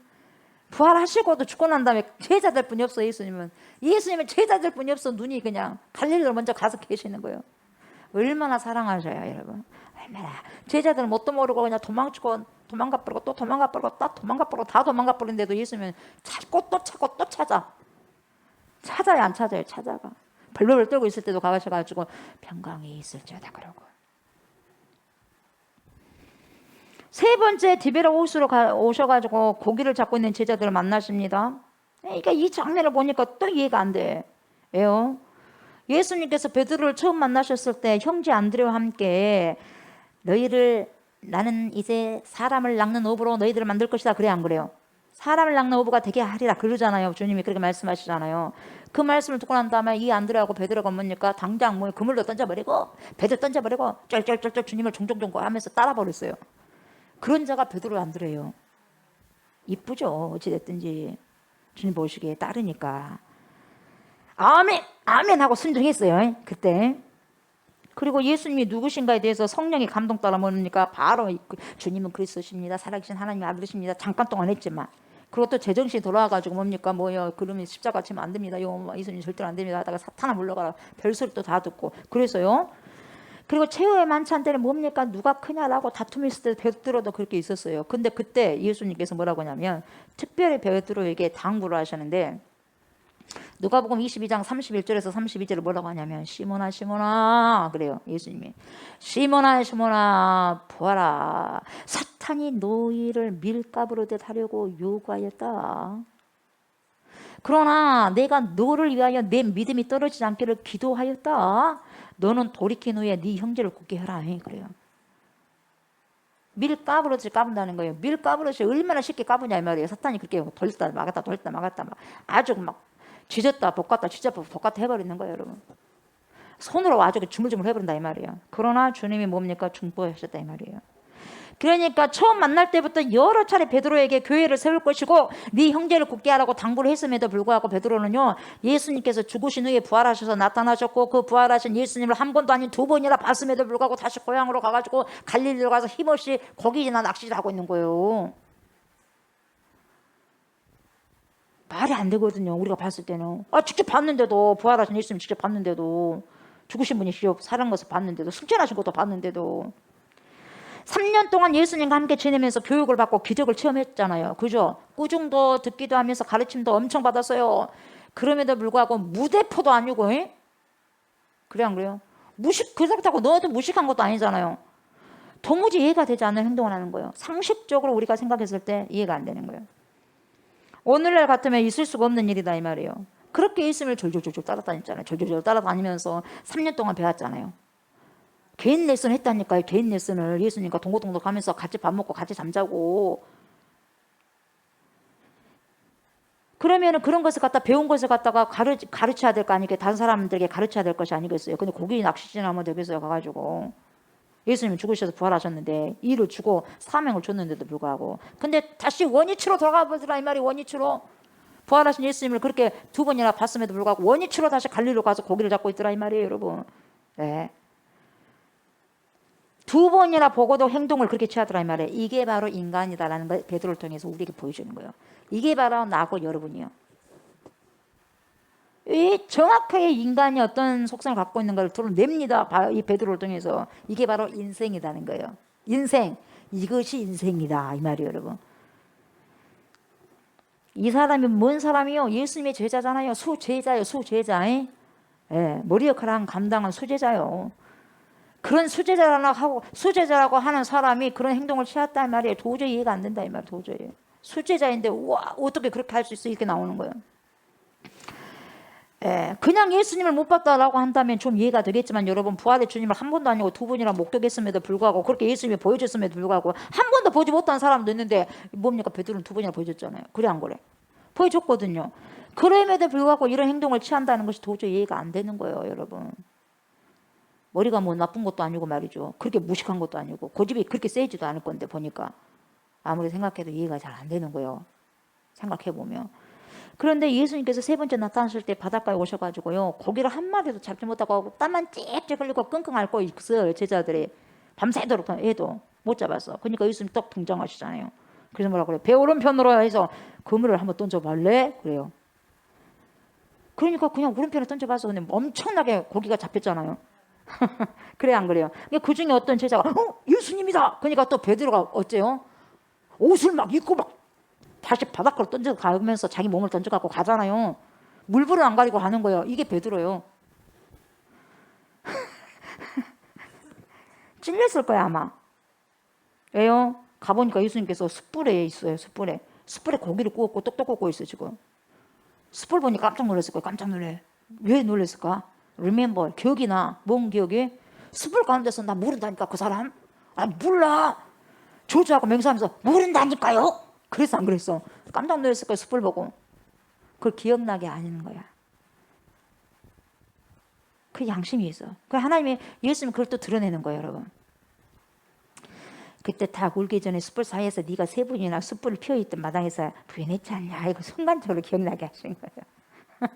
부활하시고도 죽고 난 다음에 제자들 뿐이 없어. 예수님은 제자들 뿐이 없어. 눈이 그냥 갈릴리로 먼저 가서 계시는 거예요. 얼마나 사랑하셔요, 여러분. 얼마나. 제자들은 뭣도 모르고 그냥 도망가 버리고 또 도망가 버리고 또 도망가 버리고 다 도망가 버리는데도 예수님은 찾고 또 찾고 또 찾아요, 안 찾아요? 찾아가. 벌벌 떨고 있을 때도 가셔가지고 평강이 있을지어다 그러고. 3번째 디베라 호수로 오셔가지고 고기를 잡고 있는 제자들을 만나십니다. 그러니까 이 장면을 보니까 또 이해가 안 돼. 왜요? 예수님께서 베드로를 처음 만나셨을 때 형제 안드레와 함께 나는 이제 사람을 낚는 어부로 너희들을 만들 것이다. 그래 안 그래요? 사람을 낚는 어부가 되게 하리라 그러잖아요. 주님이 그렇게 말씀하시잖아요. 그 말씀을 듣고 난 다음에 이 안드레하고 베드로가 뭡니까? 당장 뭐 그물도 던져버리고 배도 던져버리고 쩔쩔쩔쩔 주님을 종종종 하면서 따라버렸어요. 그런 자가 베드로 안드레예요. 이쁘죠? 어찌됐든지 주님 보시기에 따르니까 아멘 아멘 하고 순종했어요. 그때. 그리고 예수님이 누구신가에 대해서 성령이 감동 따라 뭡니까? 바로 주님은 그리스도십니다. 살아계신 하나님의 아들이십니다. 잠깐 동안 했지만 그리고 또 제정신이 돌아와가지고 뭡니까? 뭐요? 그러면 십자가 치면 안 됩니다. 예수님 절대로 안 됩니다. 하다가 사탄아 물러가라. 별소리 또 다 듣고 그래서요. 그리고 최후의 만찬 때는 뭡니까? 누가 크냐라고 다툼이 있을 때 베드로도 그렇게 있었어요. 근데 그때 예수님께서 뭐라고 하냐면 특별히 베드로에게 당부를 하셨는데 누가복음 22장 31절에서 32절을 뭐라고 하냐면 시몬아 시몬아 그래요. 예수님이 시몬아 시몬아 보아라 사탄이 너희를 밀가부로 하려고 요구하였다. 그러나 내가 너를 위하여 내 믿음이 떨어지지 않기를 기도하였다. 너는 돌이킨 후에 네 형제를 굳게 해라. 그래요. 밀가부러지 까분다는 거예요. 밀가부러지 얼마나 쉽게 까부냐 이 말이에요. 사탄이 그렇게 돌렸다 막았다 아주 막 쥐졌다 볶았다 쥐졌다 볶았다 해버리는 거예요, 여러분. 손으로 아주 주물주물 해버린다 이 말이에요. 그러나 주님이 뭡니까? 중보하셨다 이 말이에요. 그러니까 처음 만날 때부터 여러 차례 베드로에게 교회를 세울 것이고 네 형제를 굳게 하라고 당부를 했음에도 불구하고 베드로는요 예수님께서 죽으신 후에 부활하셔서 나타나셨고 그 부활하신 예수님을 한 번도 아닌 2번이나 봤음에도 불구하고 다시 고향으로 가가지고 갈릴리로 가서 힘없이 고기나 낚시를 하고 있는 거예요. 말이 안 되거든요. 우리가 봤을 때는 직접 봤는데도 부활하신 예수님 직접 봤는데도 죽으신 분이 직접 살아난 것을 봤는데도 승천하신 것도 봤는데도 3년 동안 예수님과 함께 지내면서 교육을 받고 기적을 체험했잖아요. 그죠? 꾸중도 듣기도 하면서 가르침도 엄청 받았어요. 그럼에도 불구하고 무대포도 아니고 그래 안 그래요? 그렇다고 너도 무식한 것도 아니잖아요. 도무지 이해가 되지 않는 행동을 하는 거예요. 상식적으로 우리가 생각했을 때 이해가 안 되는 거예요. 오늘날 같으면 있을 수가 없는 일이다 이 말이에요. 그렇게 예수님을 졸졸졸 따라다녔잖아요. 졸졸졸 따라다니면서 3년 동안 배웠잖아요. 개인 레슨 했다니까요. 개인 레슨을 예수님과 동고동락 하면서 같이 밥 먹고 같이 잠자고. 그러면은 그런 것을 갖다 배운 것을 갖다가 가르쳐야 될 거 아니겠어요. 다른 사람들에게 가르쳐야 될 것이 아니겠어요. 근데 거기 낚시질하면 되겠어요. 가가지고 예수님이 죽으셔서 부활하셨는데 일을 주고 사명을 줬는데도 불구하고 근데 다시 원위치로 돌아가 보더라 이 말이. 원위치로 부활하신 예수님을 그렇게 2번이나 봤음에도 불구하고 원위치로 다시 갈릴리로 가서 고기를 잡고 있더라 이 말이에요 여러분. 네. 2번이나 보고도 행동을 그렇게 취하더라 이 말이에요. 이게 바로 인간이다라는 걸 베드로를 통해서 우리에게 보여주는 거예요. 이게 바로 나고 여러분이요. 이 정확하게 인간이 어떤 속성을 갖고 있는 걸 드러냅니다. 이 베드로를 통해서. 이게 바로 인생이라는 거예요. 인생. 이것이 인생이다 이 말이에요 여러분. 이 사람이 뭔 사람이요? 예수님의 제자잖아요. 수제자요. 수제자. 예, 머리 역할을 감당한 수제자요. 그런 수제자라고 하는 사람이 그런 행동을 취했단 말이에요. 도저히 이해가 안 된다 이 말. 도저히. 수제자인데 와 어떻게 그렇게 할 수 있어? 이렇게 나오는 거예요. 그냥 예수님을 못 봤다라고 한다면 좀 이해가 되겠지만 여러분 부활의 주님을 한 번도 아니고 2번이나 목격했음에도 불구하고 그렇게 예수님이 보여줬음에도 불구하고 한 번도 보지 못한 사람도 있는데 뭡니까? 베드로는 2번이나 보여줬잖아요. 그래 안 그래? 보여줬거든요. 그럼에도 불구하고 이런 행동을 취한다는 것이 도저히 이해가 안 되는 거예요 여러분. 머리가 뭐 나쁜 것도 아니고 말이죠. 그렇게 무식한 것도 아니고 고집이 그렇게 세지도 않을 건데 보니까 아무리 생각해도 이해가 잘 안 되는 거예요. 생각해보면. 그런데 예수님께서 3번째 나타나실 때 바닷가에 오셔가지고요. 고기를 한 마리도 잡지 못하고 땀만 찌익찌익 흘리고 끙끙 앓고 있어요. 제자들이. 밤새도록 해도 못 잡았어. 그러니까 예수님 딱 등장하시잖아요. 그래서 뭐라 그래요? 배 오른편으로 해서 그물을 한번 던져볼래? 그래요. 그러니까 그냥 오른편에 던져봐서 근데 엄청나게 고기가 잡혔잖아요. 그래 안 그래요? 그 중에 어떤 제자가 예수님이다. 그러니까 또 베드로가 어째요? 옷을 막 입고 막 다시 바닷가로 던져가면서 자기 몸을 던져갖고 가잖아요. 물불을 안 가리고 가는 거예요. 이게 베드로예요. 찔렸을 거야 아마. 왜요? 가보니까 예수님께서 숯불에 있어요. 숯불에 고기를 구웠고 똑똑 굽고 있어요 지금. 숯불 보니 깜짝 놀랐을 거예요. 깜짝 놀래. 왜 놀랐을까? Remember, 기억이 나. 뭔 기억이? 숯불 가운데서 나 모른다니까 그 사람. 아 몰라. 저주하고 맹세하면서 모른다니까요. 그래서 안 그랬어. 깜짝 놀랐을 거예요. 숯불 보고. 그걸 기억나게 하는 거야. 그 양심이 있어. 그 하나님이 예수님 그걸 또 드러내는 거예요 여러분. 그때 다 울기 전에 숯불 사이에서 네가 3분이나 숯불을 피어있던 마당에서 부인했지 않냐. 이거 순간적으로 기억나게 하신 거예요.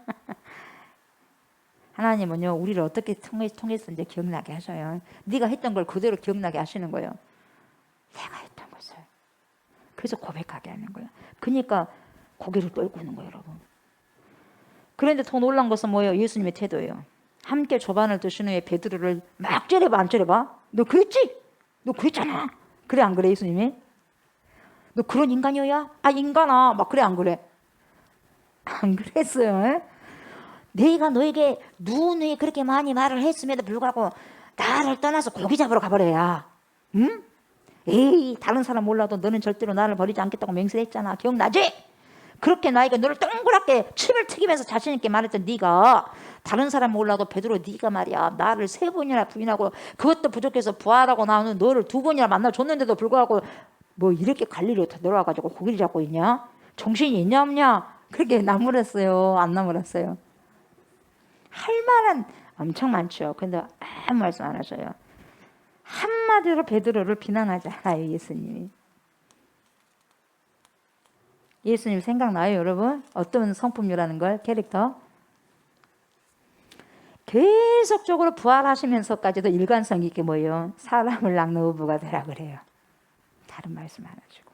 하나님은요 우리를 어떻게 통해서 이제 기억나게 하셔요. 네가 했던 걸 그대로 기억나게 하시는 거예요. 내가 했던 것을. 그래서 고백하게 하는 거예요. 그러니까 고개를 떨고 있는 거예요 여러분. 그런데 더 놀란 것은 뭐예요? 예수님의 태도예요. 함께 조반을 드신 후에 베드로를 막 째려봐 안 째려봐? 너 그랬지? 너 그랬잖아. 그래 안 그래 예수님이? 너 그런 인간이야? 아 인간아 막 그래 안 그래? 안 그랬어요. 에? 내가 너에게 누누이 그렇게 많이 말을 했음에도 불구하고 나를 떠나서 고기 잡으러 가버려야. 응? 에이 다른 사람 몰라도 너는 절대로 나를 버리지 않겠다고 맹세를 했잖아. 기억나지? 그렇게 나에게 너를 동그랗게 침을 튀기면서 자신 있게 말했던 네가 다른 사람 몰라도 베드로 네가 말이야 나를 3번이나 부인하고 그것도 부족해서 부활하고 나오는 너를 2번이나 만나줬는데도 불구하고 뭐 이렇게 갈릴리로 들어와가지고 고기를 잡고 있냐? 정신이 있냐 없냐? 그렇게 나무랐어요? 안 나무랐어요? 할 말은 엄청 많죠. 근데 아무 말씀 안 하셔요. 한마디로 베드로를 비난하지 않아요 예수님이. 예수님 생각나요 여러분? 어떤 성품이라는 걸 캐릭터? 계속적으로 부활하시면서까지도 일관성 있게 뭐예요? 사람을 낚는 어부가 되라 그래요. 다른 말씀 안 하시고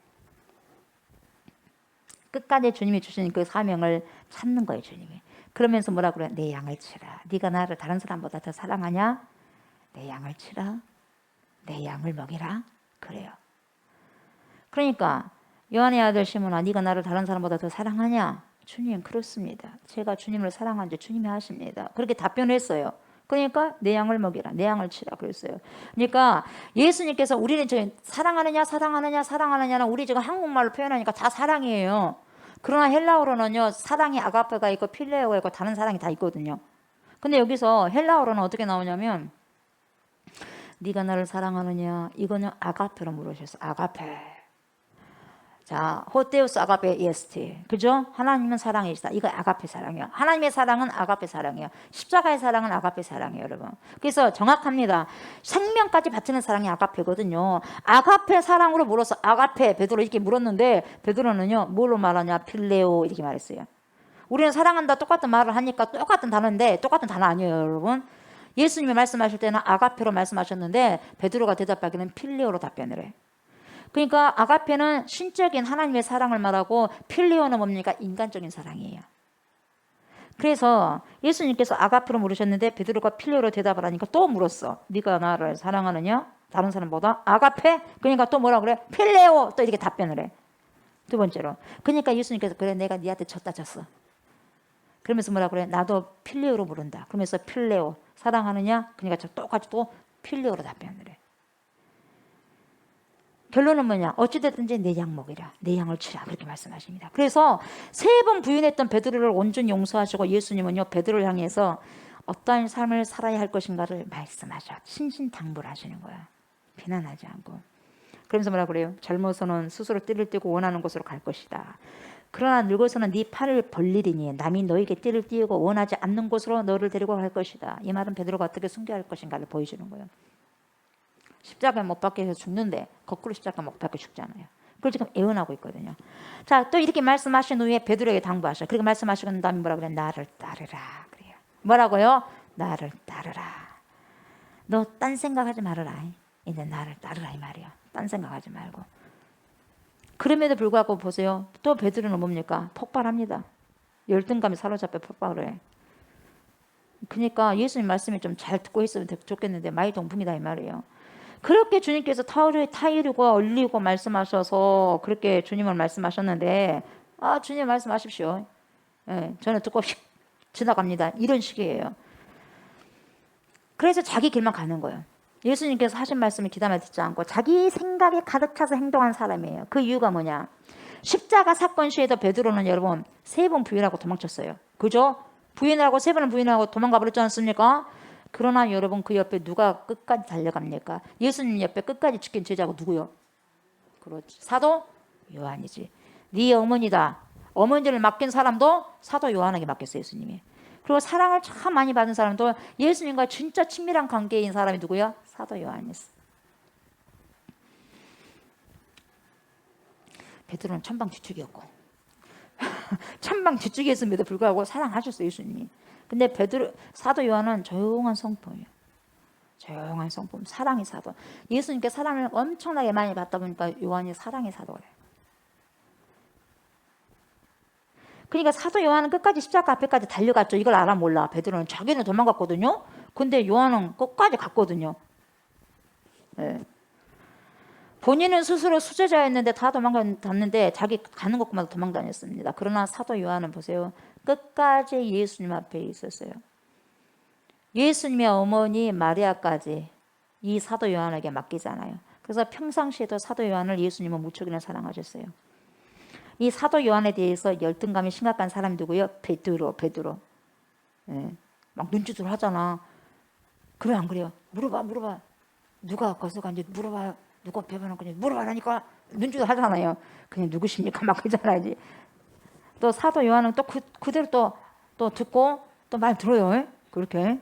끝까지 주님이 주신 그 사명을 찾는 거예요 주님이. 그러면서 뭐라 그래요? 내 양을 치라. 네가 나를 다른 사람보다 더 사랑하냐? 내 양을 치라. 내 양을 먹이라. 그래요. 그러니까 요한의 아들 시몬아 네가 나를 다른 사람보다 더 사랑하냐? 주님 그렇습니다. 제가 주님을 사랑하는데 주님이 하십니다. 그렇게 답변했어요. 그러니까 내 양을 먹이라. 내 양을 치라 그랬어요. 그러니까 예수님께서 우리는 사랑하느냐는 우리 지금 한국말로 표현하니까 다 사랑이에요. 그러나 헬라어로는요, 사랑이 아가페가 있고 필레오가 있고 다른 사랑이 다 있거든요. 근데 여기서 헬라어로는 어떻게 나오냐면 네가 나를 사랑하느냐, 이거는 아가페로 물으셨어. 아가페. 자, 호테우스 아가페 EST. 그죠? 하나님은 사랑이시다. 이거 아가페 사랑이에요. 하나님의 사랑은 아가페 사랑이에요. 십자가의 사랑은 아가페 사랑이에요, 여러분. 그래서 정확합니다. 생명까지 바치는 사랑이 아가페거든요. 아가페 사랑으로 물어서 아가페 베드로 이렇게 물었는데 베드로는요, 뭘로 말하냐? 필레오 이렇게 말했어요. 우리는 사랑한다 똑같은 말을 하니까 똑같은 단어인데 똑같은 단어 아니에요, 여러분. 예수님이 말씀하실 때는 아가페로 말씀하셨는데 베드로가 대답하기는 필레오로 답변을 해. 그러니까 아가페는 신적인 하나님의 사랑을 말하고 필레오는 뭡니까? 인간적인 사랑이에요. 그래서 예수님께서 아가페로 물으셨는데 베드로가 필레오로 대답을 하니까 또 물었어. 네가 나를 사랑하느냐? 다른 사람보다? 아가페? 그러니까 또 뭐라 그래? 필레오! 또 이렇게 답변을 해. 두 번째로. 그러니까 예수님께서 그래 내가 네한테 졌다 졌어. 그러면서 뭐라 그래? 나도 필레오로 부른다. 그러면서 필레오. 사랑하느냐? 그러니까 똑같이 또 필레오로 답변을 해. 결론은 뭐냐? 어찌됐든지 내 양 먹이라. 내 양을 치라. 그렇게 말씀하십니다. 그래서 3번 부인했던 베드로를 온전히 용서하시고 예수님은요, 베드로를 향해서 어떠한 삶을 살아야 할 것인가를 말씀하셔. 신신당부를 하시는 거야. 비난하지 않고. 그러면서 뭐라 그래요? 젊어서는 스스로 띠를 띠고 원하는 곳으로 갈 것이다. 그러나 늙어서는 네 팔을 벌리리니 남이 너에게 띠를 띠고 원하지 않는 곳으로 너를 데리고 갈 것이다. 이 말은 베드로가 어떻게 순교할 것인가를 보여주는 거예요. 십자가에 못 박혀서 죽는데 거꾸로 십자가에 못 박혀 죽잖아요. 그걸 지금 예언하고 있거든요. 자, 또 이렇게 말씀하신 후에 베드로에게 당부하셔. 그렇게 말씀하시고 난 다음에 뭐라 그래? 나를 따르라. 그래요. 뭐라고요? 나를 따르라. 너 딴 생각하지 말아라. 이제 나를 따르라 이 말이야. 딴 생각하지 말고. 그럼에도 불구하고 보세요. 또 베드로는 뭡니까? 폭발합니다. 열등감이 사로잡혀 폭발을 해. 그러니까 예수님 말씀이 좀 잘 듣고 있으면 좋겠는데 많이 동품이다 이 말이에요. 그렇게 주님께서 타이르고 얼리고 말씀하셔서 그렇게 주님을 말씀하셨는데 주님 말씀하십시오. 예, 저는 듣고 휙 지나갑니다. 이런 식이에요. 그래서 자기 길만 가는 거예요. 예수님께서 하신 말씀을 귀담아 듣지 않고 자기 생각에 가득 차서 행동한 사람이에요. 그 이유가 뭐냐? 십자가 사건 시에도 베드로는 여러분 3번 부인하고 도망쳤어요. 그죠? 부인하고 3번을 부인하고 도망가 버렸지 않습니까? 그러나 여러분 그 옆에 누가 끝까지 달려갑니까? 예수님 옆에 끝까지 지킨 제자가 누구요? 그렇지. 사도 요한이지. 네 어머니다. 어머니를 맡긴 사람도 사도 요한에게 맡겼어요, 예수님이. 그리고 사랑을 참 많이 받은 사람도 예수님과 진짜 친밀한 관계인 사람이 누구야? 사도 요한이었어. 베드로는 천방지축이었고 천방지축이었음에도 불구하고 사랑하셨어요, 예수님이. 근데 사도 요한은 조용한 성품이에요. 조용한 성품, 사랑의 사도. 예수님께 사랑을 엄청나게 많이 받다 보니까 요한이 사랑의 사도가 돼요. 그러니까 사도 요한은 끝까지 십자가 앞에까지 달려갔죠. 이걸 알아 몰라. 베드로는 자기는 도망갔거든요. 근데 요한은 끝까지 갔거든요. 네. 본인은 스스로 수제자였는데 다 도망갔는데 자기 가는 곳마다 도망다녔습니다. 그러나 사도 요한은 보세요. 끝까지 예수님 앞에 있었어요. 예수님의 어머니 마리아까지 이 사도 요한에게 맡기잖아요. 그래서 평상시에도 사도 요한을 예수님은 무척이나 사랑하셨어요. 이 사도 요한에 대해서 열등감이 심각한 사람이 누구요? 베드로. 예. 막 눈짓을 하잖아. 그래 안 그래요? 물어봐. 누가 거서간지 물어봐. 누가 배반한 건지 물어봐라니까 눈짓을 하잖아요. 그냥 누구십니까? 막 그러잖아요. 또 사도 요한은 또 그대로 또 듣고 또 말 들어요. 그렇게.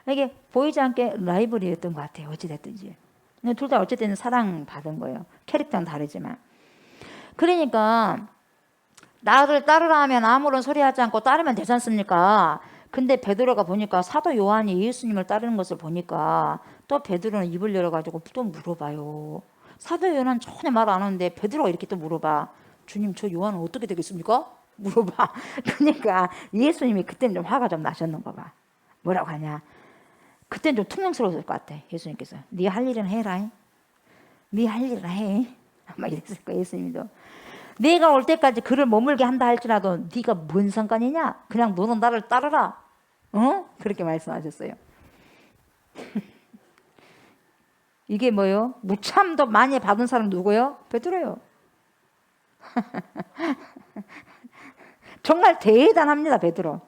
이게 보이지 않게 라이벌이었던 것 같아요. 어찌됐든지. 둘 다 어쨌든 사랑받은 거예요. 캐릭터는 다르지만. 그러니까 나를 따르라 하면 아무런 소리 하지 않고 따르면 되지 않습니까? 근데 베드로가 보니까 사도 요한이 예수님을 따르는 것을 보니까 또 베드로는 입을 열어가지고 또 물어봐요. 사도 요한은 전혀 말 안 하는데 베드로가 이렇게 또 물어봐. 주님 저 요한은 어떻게 되겠습니까? 물어봐. 그러니까 예수님이 그때는 좀 화가 좀 나셨는가 봐. 뭐라고 하냐. 그때는 좀 퉁명스러웠을 것 같아. 예수님께서. 네 할 일은 해라. 네 할 일은 해. 막 이랬을 거야 예수님도. 내가 올 때까지 그를 머물게 한다 할지라도 네가 뭔 상관이냐? 그냥 너는 나를 따르라. 그렇게 말씀하셨어요. 이게 뭐예요? 무참도 많이 받은 사람 누구예요? 베드로예요. 정말 대단합니다, 베드로.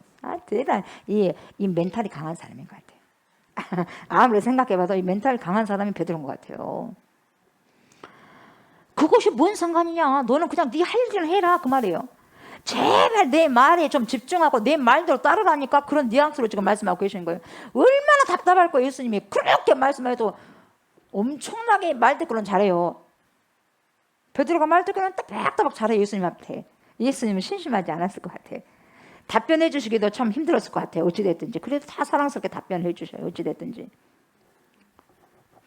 대단. 이 멘탈이 강한 사람인 것 같아요. 아무리 생각해봐도 이 멘탈 강한 사람이 베드로인 것 같아요. 그것이 뭔 상관이냐? 너는 그냥 네 할 일을 해라 그 말이에요. 제발 내 말에 좀 집중하고 내 말대로 따르라니까 그런 뉘앙스로 지금 말씀하고 계시는 거예요. 얼마나 답답할 거예요. 예수님이 그렇게 말씀해도 엄청나게 말 듣고는 잘해요. 베드로가 말 듣고는 따박따박 잘해요. 예수님한테. 예수님은 심심하지 않았을 것 같아요. 답변해 주시기도 참 힘들었을 것 같아요. 어찌됐든지. 그래도 다 사랑스럽게 답변해 주셔요. 어찌됐든지.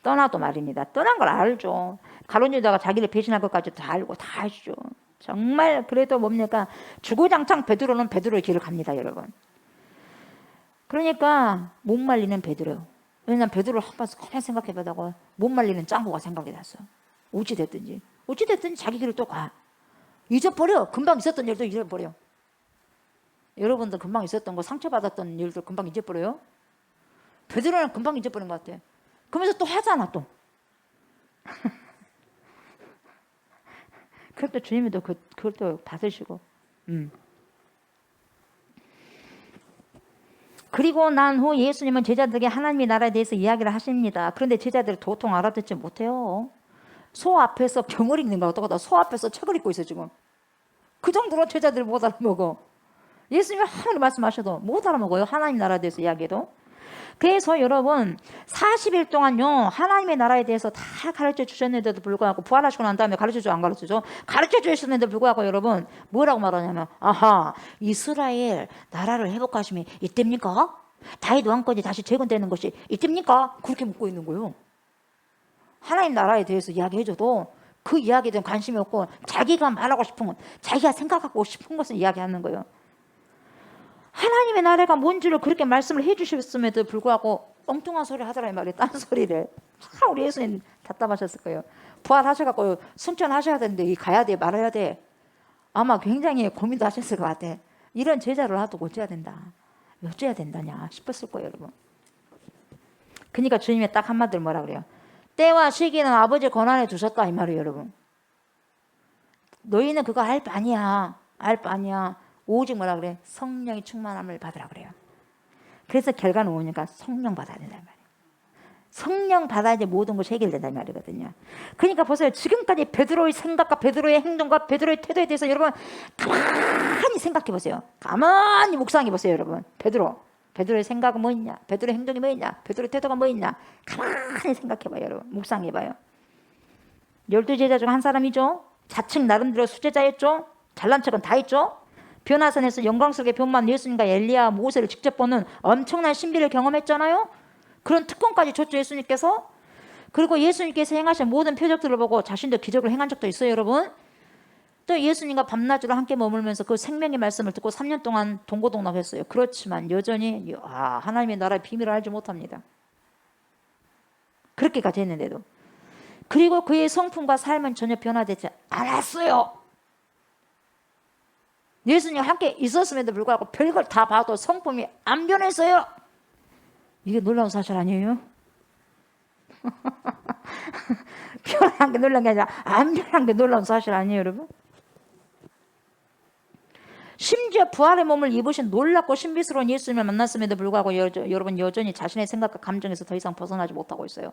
떠나도 말입니다. 떠난 걸 알죠. 가룟 유다가 자기를 배신할 것까지 다 알고 다 아시죠. 정말 그래도 뭡니까? 주구장창 베드로는 베드로의 길을 갑니다, 여러분. 그러니까 못 말리는 베드로. 왜냐면 베드로를 한번 가만히 생각해보다가 못 말리는 짱구가 생각이 났어. 어찌됐든지 자기 길을 또 가. 잊어버려. 금방 있었던 일도 잊어버려. 여러분들 금방 있었던 거 상처받았던 일도 금방 잊어버려요? 베드로는 금방 잊어버린 것 같아. 그러면서 또 하잖아 또. 그럼 또 주님이 또 그걸 또 받으시고. 그리고 난 후 예수님은 제자들에게 하나님의 나라에 대해서 이야기를 하십니다. 그런데 제자들이 도통 알아듣지 못해요. 소 앞에서 병을 읽는 거 어떡하다. 소 앞에서 책을 읽고 있어 지금. 그 정도로 제자들이 못 알아먹어. 예수님이 하나님 말씀하셔도 못 알아먹어요. 하나님 나라에 대해서 이야기해도. 그래서 여러분 40일 동안요 하나님의 나라에 대해서 다 가르쳐 주셨는데도 불구하고 부활하시고 난 다음에 가르쳐줘 안 가르쳐줘? 가르쳐 주셨는데도 불구하고 여러분 뭐라고 말하냐면 아하 이스라엘 나라를 회복하심이 이때입니까? 다윗 왕권이 다시 재건되는 것이 이때입니까? 그렇게 묻고 있는 거예요. 하나님 나라에 대해서 이야기해줘도 그 이야기에 대한 관심이 없고 자기가 말하고 싶은 건 자기가 생각하고 싶은 것을 이야기하는 거예요. 하나님의 나라가 뭔지를 그렇게 말씀을 해주셨음에도 불구하고 엉뚱한 소리 하더라 이 말이에요. 딴 소리를. 참 우리 예수님 답답하셨을 거예요. 부활하셔갖고 순천하셔야 되는데 이 가야 돼 말아야 돼. 아마 굉장히 고민도 하셨을 것 같아. 이런 제자를 놔두고 어째야 된다. 어째야 된다냐 싶었을 거예요 여러분. 그러니까 주님이 딱 한마디로 뭐라 그래요. 때와 시기는 아버지 권한에 두셨다 이 말이에요 여러분. 너희는 그거 알 바 아니야. 알 바 아니야. 오직 뭐라 그래? 성령이 충만함을 받으라 그래요. 그래서 결과는 뭐니까 성령 받아야 된단 말이에요. 성령 받아야지 모든 것이 해결된단 말이거든요. 그러니까 보세요. 지금까지 베드로의 생각과 베드로의 행동과 베드로의 태도에 대해서 여러분 가만히 생각해 보세요. 가만히 묵상해 보세요 여러분. 베드로의 생각은 뭐 있냐? 베드로의 행동이 뭐 있냐? 베드로의 태도가 뭐 있냐? 가만히 생각해 봐요 여러분. 묵상해 봐요. 12제자 중 한 사람이죠. 자칭 나름대로 수제자였죠. 잘난 척은 다 했죠. 변화산에서 영광스럽게 변만 예수님과 엘리야 모세를 직접 보는 엄청난 신비를 경험했잖아요. 그런 특권까지 줬죠 예수님께서. 그리고 예수님께서 행하신 모든 표적들을 보고 자신도 기적을 행한 적도 있어요 여러분. 또 예수님과 밤낮으로 함께 머물면서 그 생명의 말씀을 듣고 3년 동안 동고동락했어요. 그렇지만 여전히 하나님의 나라의 비밀을 알지 못합니다. 그렇게까지 했는데도. 그리고 그의 성품과 삶은 전혀 변화되지 않았어요. 예수님과 함께 있었음에도 불구하고 별걸 다 봐도 성품이 안 변했어요. 이게 놀라운 사실 아니에요? 변한 게 놀라운 게 아니라 안 변한 게 놀라운 사실 아니에요 여러분? 심지어 부활의 몸을 입으신 놀랍고 신비스러운 예수님을 만났음에도 불구하고 여러분 여전히 자신의 생각과 감정에서 더 이상 벗어나지 못하고 있어요.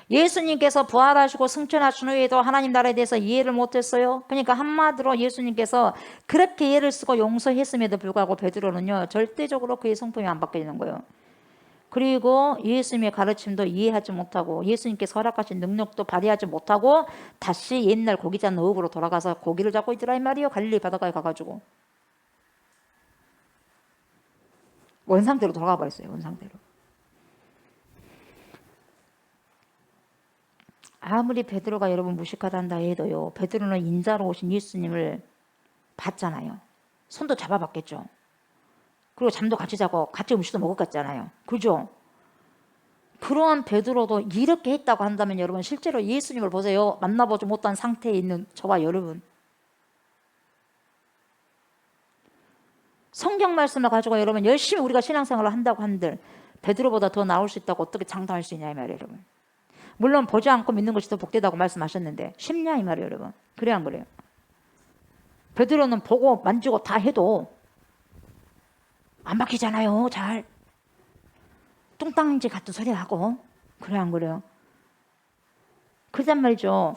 예수님께서 부활하시고 승천하신 후에도 하나님 나라에 대해서 이해를 못했어요. 그러니까 한마디로 예수님께서 그렇게 예를 쓰고 용서했음에도 불구하고 베드로는요 절대적으로 그의 성품이 안 바뀌는 거예요. 그리고 예수님의 가르침도 이해하지 못하고 예수님께서 허락하신 능력도 발휘하지 못하고 다시 옛날 고기 잡는 어부로 돌아가서 고기를 잡고 있더라 이 말이에요. 갈릴리 바닷가에 가가지고 원상대로 돌아가 버렸어요. 원상대로. 아무리 베드로가 여러분 무식하단다 해도요. 베드로는 인자로 오신 예수님을 봤잖아요. 손도 잡아봤겠죠. 그리고 잠도 같이 자고 같이 음식도 먹었겠잖아요. 그죠? 그러한 베드로도 이렇게 했다고 한다면 여러분 실제로 예수님을 보세요. 만나보지 못한 상태에 있는 저와 여러분. 성경 말씀을 가지고 여러분 열심히 우리가 신앙생활을 한다고 한들 베드로보다 더 나올 수 있다고 어떻게 장담할 수 있냐 이 말이에요 여러분. 물론 보지 않고 믿는 것이 더 복되다고 말씀하셨는데 쉽냐 이 말이에요 여러분. 그래야 안 그래요? 베드로는 보고 만지고 다 해도 안 막히잖아요. 잘 뚱땅지 같은 소리 하고. 그래 안 그래요? 그단 말이죠.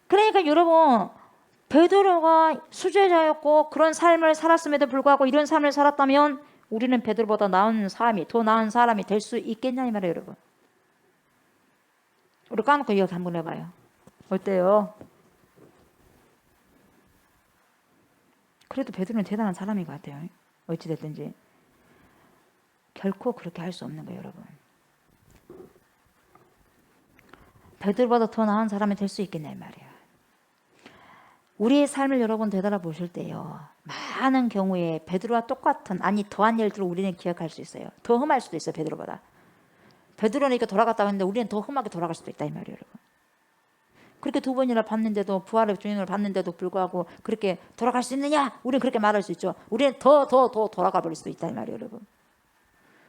그러니까 여러분, 베드로가 수제자였고 그런 삶을 살았음에도 불구하고 이런 삶을 살았다면 우리는 베드로보다 나은 사람이, 더 나은 사람이 될 수 있겠냐 이 말이에요. 여러분, 우리 까놓고 이야기 한번 해봐요. 어때요? 그래도 베드로는 대단한 사람인 것 같아요. 어찌됐든지 결코 그렇게 할 수 없는 거예요. 여러분, 베드로보다 더 나은 사람이 될 수 있겠냐 이 말이에요. 우리의 삶을 여러분 되돌아보실 때요, 많은 경우에 베드로와 똑같은, 아니 더한 일들을 우리는 기억할 수 있어요. 더 험할 수도 있어요. 베드로보다. 베드로는 이렇게 돌아갔다고 했는데 우리는 더 험하게 돌아갈 수도 있다 이 말이에요. 여러분, 그렇게 두 번이나 봤는데도, 부활의 주님을 봤는데도 불구하고 그렇게 돌아갈 수 있느냐? 우리는 그렇게 말할 수 있죠. 우리는 더 돌아가 버릴 수도 있다 이 말이에요. 여러분,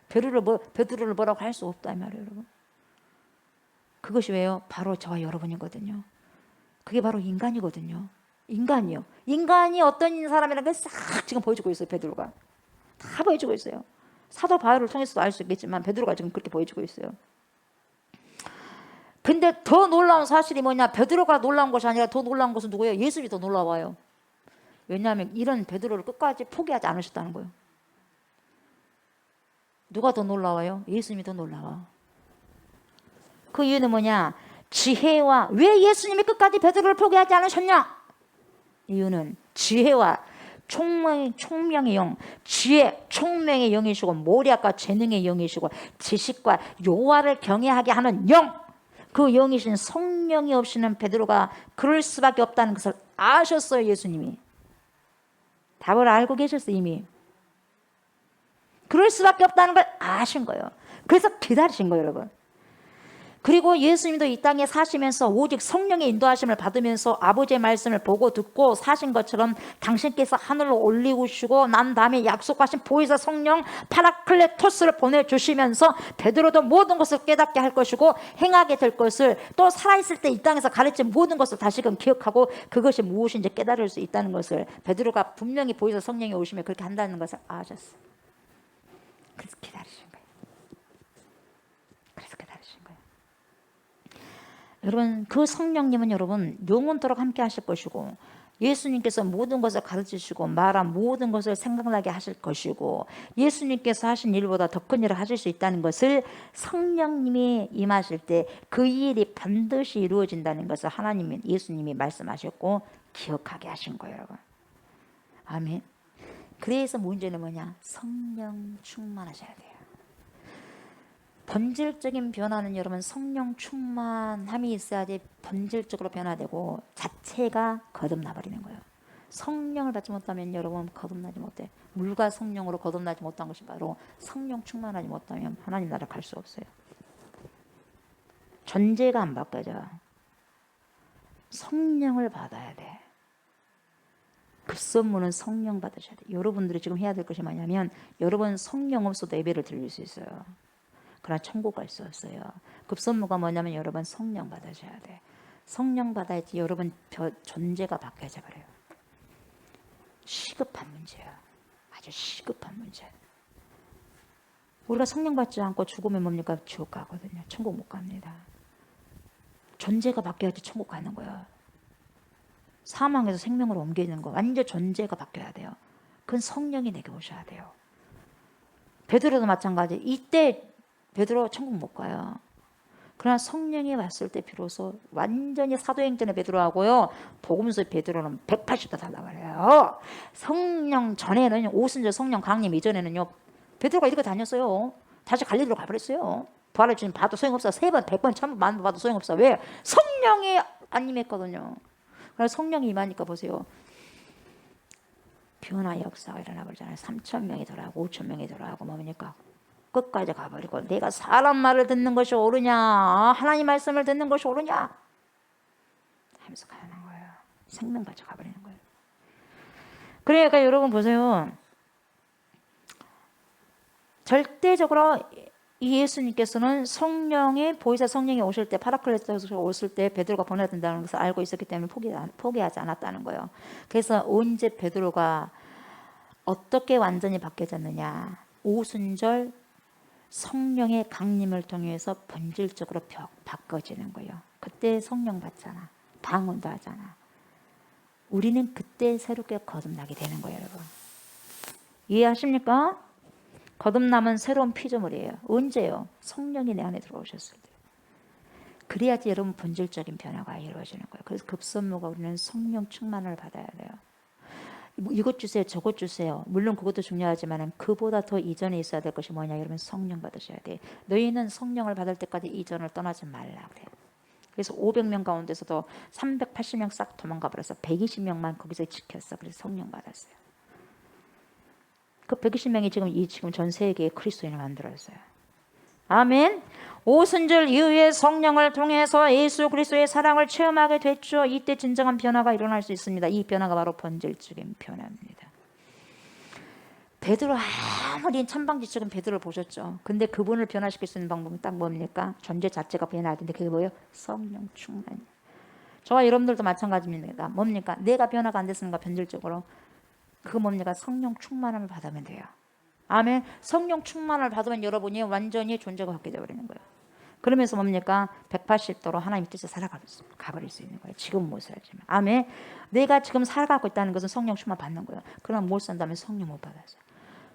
베드로를 뭐라고 할 수 없다 이 말이에요. 여러분, 그것이 왜요? 바로 저와 여러분이거든요. 그게 바로 인간이거든요. 인간이요. 인간이 어떤 사람이라는 걸 싹 지금 보여주고 있어요. 베드로가 다 보여주고 있어요. 사도 바울을 통해서도 알 수 있겠지만 베드로가 지금 그렇게 보여주고 있어요. 근데 더 놀라운 사실이 뭐냐? 베드로가 놀라운 것이 아니라 더 놀라운 것은 누구예요? 예수님이 더 놀라워요. 왜냐하면 이런 베드로를 끝까지 포기하지 않으셨다는 거예요. 누가 더 놀라워요? 예수님이 더 놀라워. 그 이유는 뭐냐? 지혜와, 왜 예수님이 끝까지 베드로를 포기하지 않으셨냐? 이유는 지혜와 총명의 영, 지혜, 총명의 영이시고 모략과 재능의 영이시고 지식과 요하를 경외하게 하는 영, 그 영이신 성령이 없이는 베드로가 그럴 수밖에 없다는 것을 아셨어요. 예수님이 답을 알고 계셨어요. 이미 그럴 수밖에 없다는 걸 아신 거예요. 그래서 기다리신 거예요. 여러분, 그리고 예수님도 이 땅에 사시면서 오직 성령의 인도하심을 받으면서 아버지의 말씀을 보고 듣고 사신 것처럼 당신께서 하늘로 올리시고 난 다음에 약속하신 보혜사 성령 파라클레토스를 보내주시면서 베드로도 모든 것을 깨닫게 할 것이고 행하게 될 것을, 또 살아있을 때 이 땅에서 가르친 모든 것을 다시금 기억하고 그것이 무엇인지 깨달을 수 있다는 것을 베드로가 분명히 보혜사 성령이 오시면 그렇게 한다는 것을 아셨어요. 그래서 기다리신 거예요. 여러분, 그 성령님은 여러분 영원토록 함께 하실 것이고, 예수님께서 모든 것을 가르치시고 말한 모든 것을 생각나게 하실 것이고, 예수님께서 하신 일보다 더 큰 일을 하실 수 있다는 것을 성령님이 임하실 때 그 일이 반드시 이루어진다는 것을 하나님이, 예수님이 말씀하셨고 기억하게 하신 거예요. 여러분, 아멘. 그래서 문제는 뭐냐? 성령 충만하셔야 돼요. 본질적인 변화는 여러분 성령 충만함이 있어야지 본질적으로 변화되고 자체가 거듭나 버리는 거예요. 성령을 받지 못하면 여러분 거듭나지 못해. 물과 성령으로 거듭나지 못한 것이 바로 성령 충만하지 못하면 하나님 나라 갈 수 없어요. 존재가 안 바뀌어져. 성령을 받아야 돼. 급선무는 성령 받으셔야 돼. 여러분들이 지금 해야 될 것이 뭐냐면, 여러분 성령 없어도 예배를 드릴 수 있어요. 그러나 천국 갈 수 없어요. 급선무가 뭐냐면 여러분 성령 받으셔야 돼. 성령 받아야지 여러분 존재가 바뀌어져 버려요. 시급한 문제야. 아주 시급한 문제. 우리가 성령 받지 않고 죽으면 뭡니까? 지옥 가거든요. 천국 못 갑니다. 존재가 바뀌어야지 천국 가는 거야. 사망에서 생명으로 옮기는 거, 완전 존재가 바뀌어야 돼요. 그건 성령이 내게 오셔야 돼요. 베드로도 마찬가지. 이때 베드로 천국 못 가요. 그러나 성령이 왔을 때 비로소 완전히 사도행전의 베드로하고요, 복음서의 베드로는 180도 달라버려요. 성령 전에는, 오순절 성령 강림 이전에는요, 베드로가 이렇게 다녔어요. 다시 갈릴리로 가버렸어요. 부활의 주님 봐도 소용없어. 3번, 100번, 1000번, 만번 봐도 소용없어. 왜? 성령이 안 임했거든요. 그래서 성령이 임하니까 보세요. 변화의 역사가 일어나 버리잖아요. 3,000명이 돌아가고 5,000명이 돌아가고 뭡니까? 끝까지 가버리고, 내가 사람 말을 듣는 것이 옳으냐, 하나님 말씀을 듣는 것이 옳으냐 하면서 가는 거예요. 생명 가져 가버리는 거예요. 그러니까 여러분 보세요. 절대적으로 이 예수님께서는 성령의 보혜사 성령이 오실 때 파라클레토스가 오실 때 베드로가 보내야 된다는 것을 알고 있었기 때문에 포기하지 않았다는 거예요. 그래서 언제 베드로가 어떻게 완전히 바뀌어졌느냐? 오순절 성령의 강림을 통해서 본질적으로 바꿔지는 거예요. 그때 성령 받잖아. 방언도 하잖아. 우리는 그때 새롭게 거듭나게 되는 거예요, 여러분. 이해하십니까? 거듭남은 새로운 피조물이에요. 언제요? 성령이 내 안에 들어오셨을 때. 그래야지 여러분 본질적인 변화가 이루어지는 거예요. 그래서 급선무가 우리는 성령 충만을 받아야 돼요. 이것 주세요, 저것 주세요. 물론 그것도 중요하지만 그보다 더 이전에 있어야 될 것이 뭐냐? 여러분 성령 받으셔야 돼. 너희는 성령을 받을 때까지 이전을 떠나지 말라 그래요. 그래서 500명 가운데서도 380명 싹 도망가 버려서 120명만 거기서 지켰어. 그래서 성령 받았어요. 그 120명이 지금 전 세계에 그리스도인을 만들었어요. 아멘. 오순절 이후에 성령을 통해서 예수 그리스도의 사랑을 체험하게 됐죠. 이때 진정한 변화가 일어날 수 있습니다. 이 변화가 바로 본질적인 변화입니다. 베드로 아무리 천방지축은 베드로를 보셨죠. 근데 그분을 변화시킬 수 있는 방법은 딱 뭡니까? 존재 자체가 변화할 텐데 그게 뭐예요? 성령 충만이에요. 저와 여러분들도 마찬가지입니다. 뭡니까? 내가 변화가 안 됐으니까 본질적으로 그거 뭡니까? 성령 충만함을 받으면 돼요. 아멘. 성령 충만을 받으면 여러분이 완전히 존재가 바뀌어 버리는 거예요. 그러면서 뭡니까? 180도로 하나님 뜻에 살아가버릴 수 있는 거예요. 지금 못 살지만. 아멘. 내가 지금 살아가고 있다는 것은 성령 충만 받는 거예요. 그러나 못 산다면 성령 못 받았어요.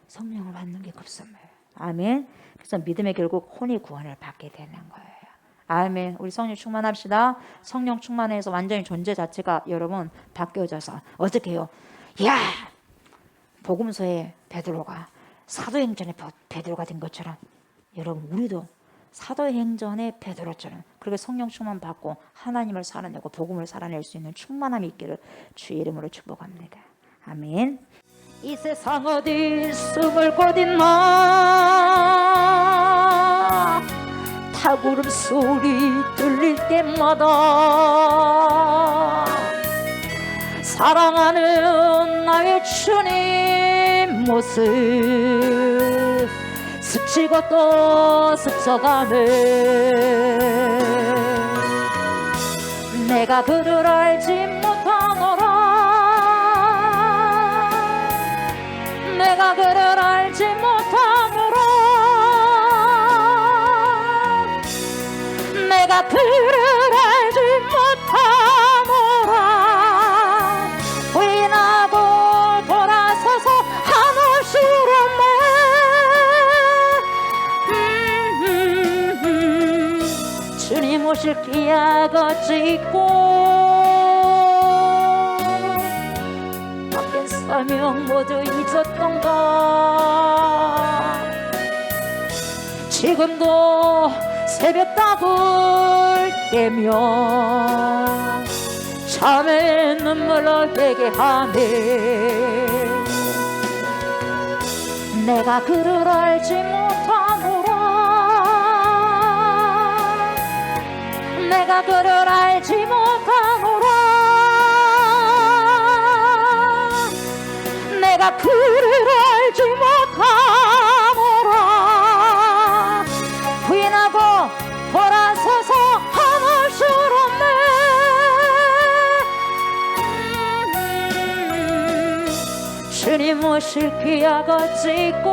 성령을 받는 게 급선무예요. 아멘. 그래서 믿음의 결국 혼이 구원을 받게 되는 거예요. 아멘. 우리 성령 충만합시다. 성령 충만해서 완전히 존재 자체가 여러분 바뀌어져서 어떻게 해요? 야! 복음서에 베드로가 사도행전에 베드로가 된 것처럼 여러분 우리도 사도행전의 베드로처럼 그렇게 성령 충만 받고 하나님을 살아내고 복음을 살아낼 수 있는 충만함이 있기를 주의 이름으로 축복합니다. 아멘. 이 세상 어디 숨을 곳 있나 탁구름 소리 들릴 때마다 사랑하는 나의 주님 모습 스치고 또 스쳐가네. 내가 그를 알지 못하노라. 내가 그를 알지 못하노라. 내가 그를 알지 못하노라. 부인하고 돌아서서 한없이 울었네. 주님 오실 기약을 찍고 밖엔 사명 모두 잊었던가. 지금도 새벽 답을 깨며 참의 눈물로 회개하네. 내가 그를 알지 못하노라. 내가 그를 알지 못하노라. 내가 그를 알지 못하노라. 부인하고 돌아서서 한없이 울었네. 주님 오실 기약을 찍고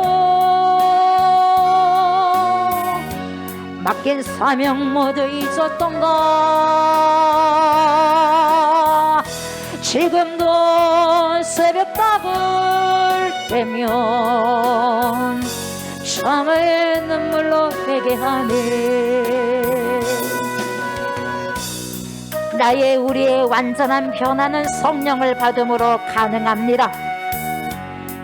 맡긴 사명 모두 잊었던가. 지금도 새벽 답을 깨면 참의 눈물로 회개하네. 나의 우리의 완전한 변화는 성령을 받음으로 가능합니다.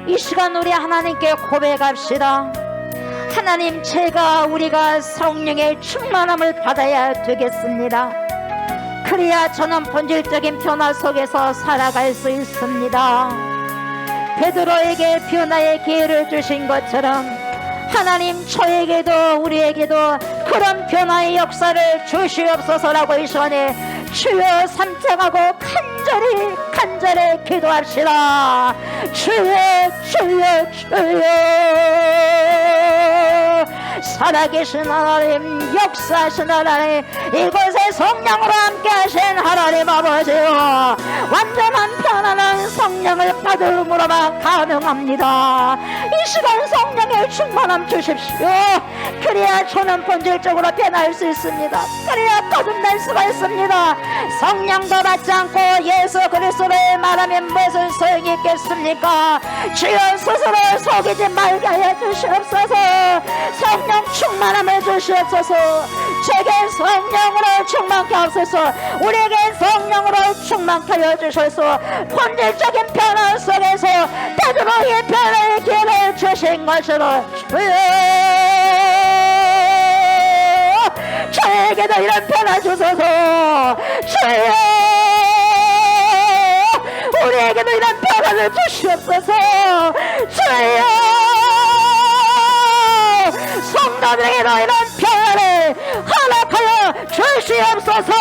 이 시간 우리 하나님께 고백합시다. 하나님, 우리가 성령의 충만함을 받아야 되겠습니다. 그래야 저는 본질적인 변화 속에서 살아갈 수 있습니다. 베드로에게 변화의 기회를 주신 것처럼 하나님, 저에게도 우리에게도 그런 변화의 역사를 주시옵소서라고 이 시간에 주여 삼창하고 간절히 기도합시다. 주여 살아계신 하나님, 역사하신 하나님, 이곳에 성령으로 함께하신 하나님 아버지요, 완전한 편안한 성령을 받음으로만 가능합니다. 이 시간 성령의 충만함 주십시오. 그래야 저는 본질적으로 변할 수 있습니다. 그래야 거듭날 수가 있습니다. 성령도 받지 않고 예수 그리스도를 말하면 무슨 소용이 있겠습니까? 주여 스스로 속이지 말게 하여 주시옵소서. 성령 충만함을 주시옵소서. 제게 성령으로 충만케 하옵소서. 우리에게 성령으로 충만케 하여 주셔서 본질적인 변화 속에서 베드로의 변화의 기회를 주신 것으로 주여, 저에게도 이런 변화 주소서. 주여, 우리에게도 이런 변화를 주시옵소서. 주여, 성도들에게도 이런 변화를 허락하여 주시옵소서.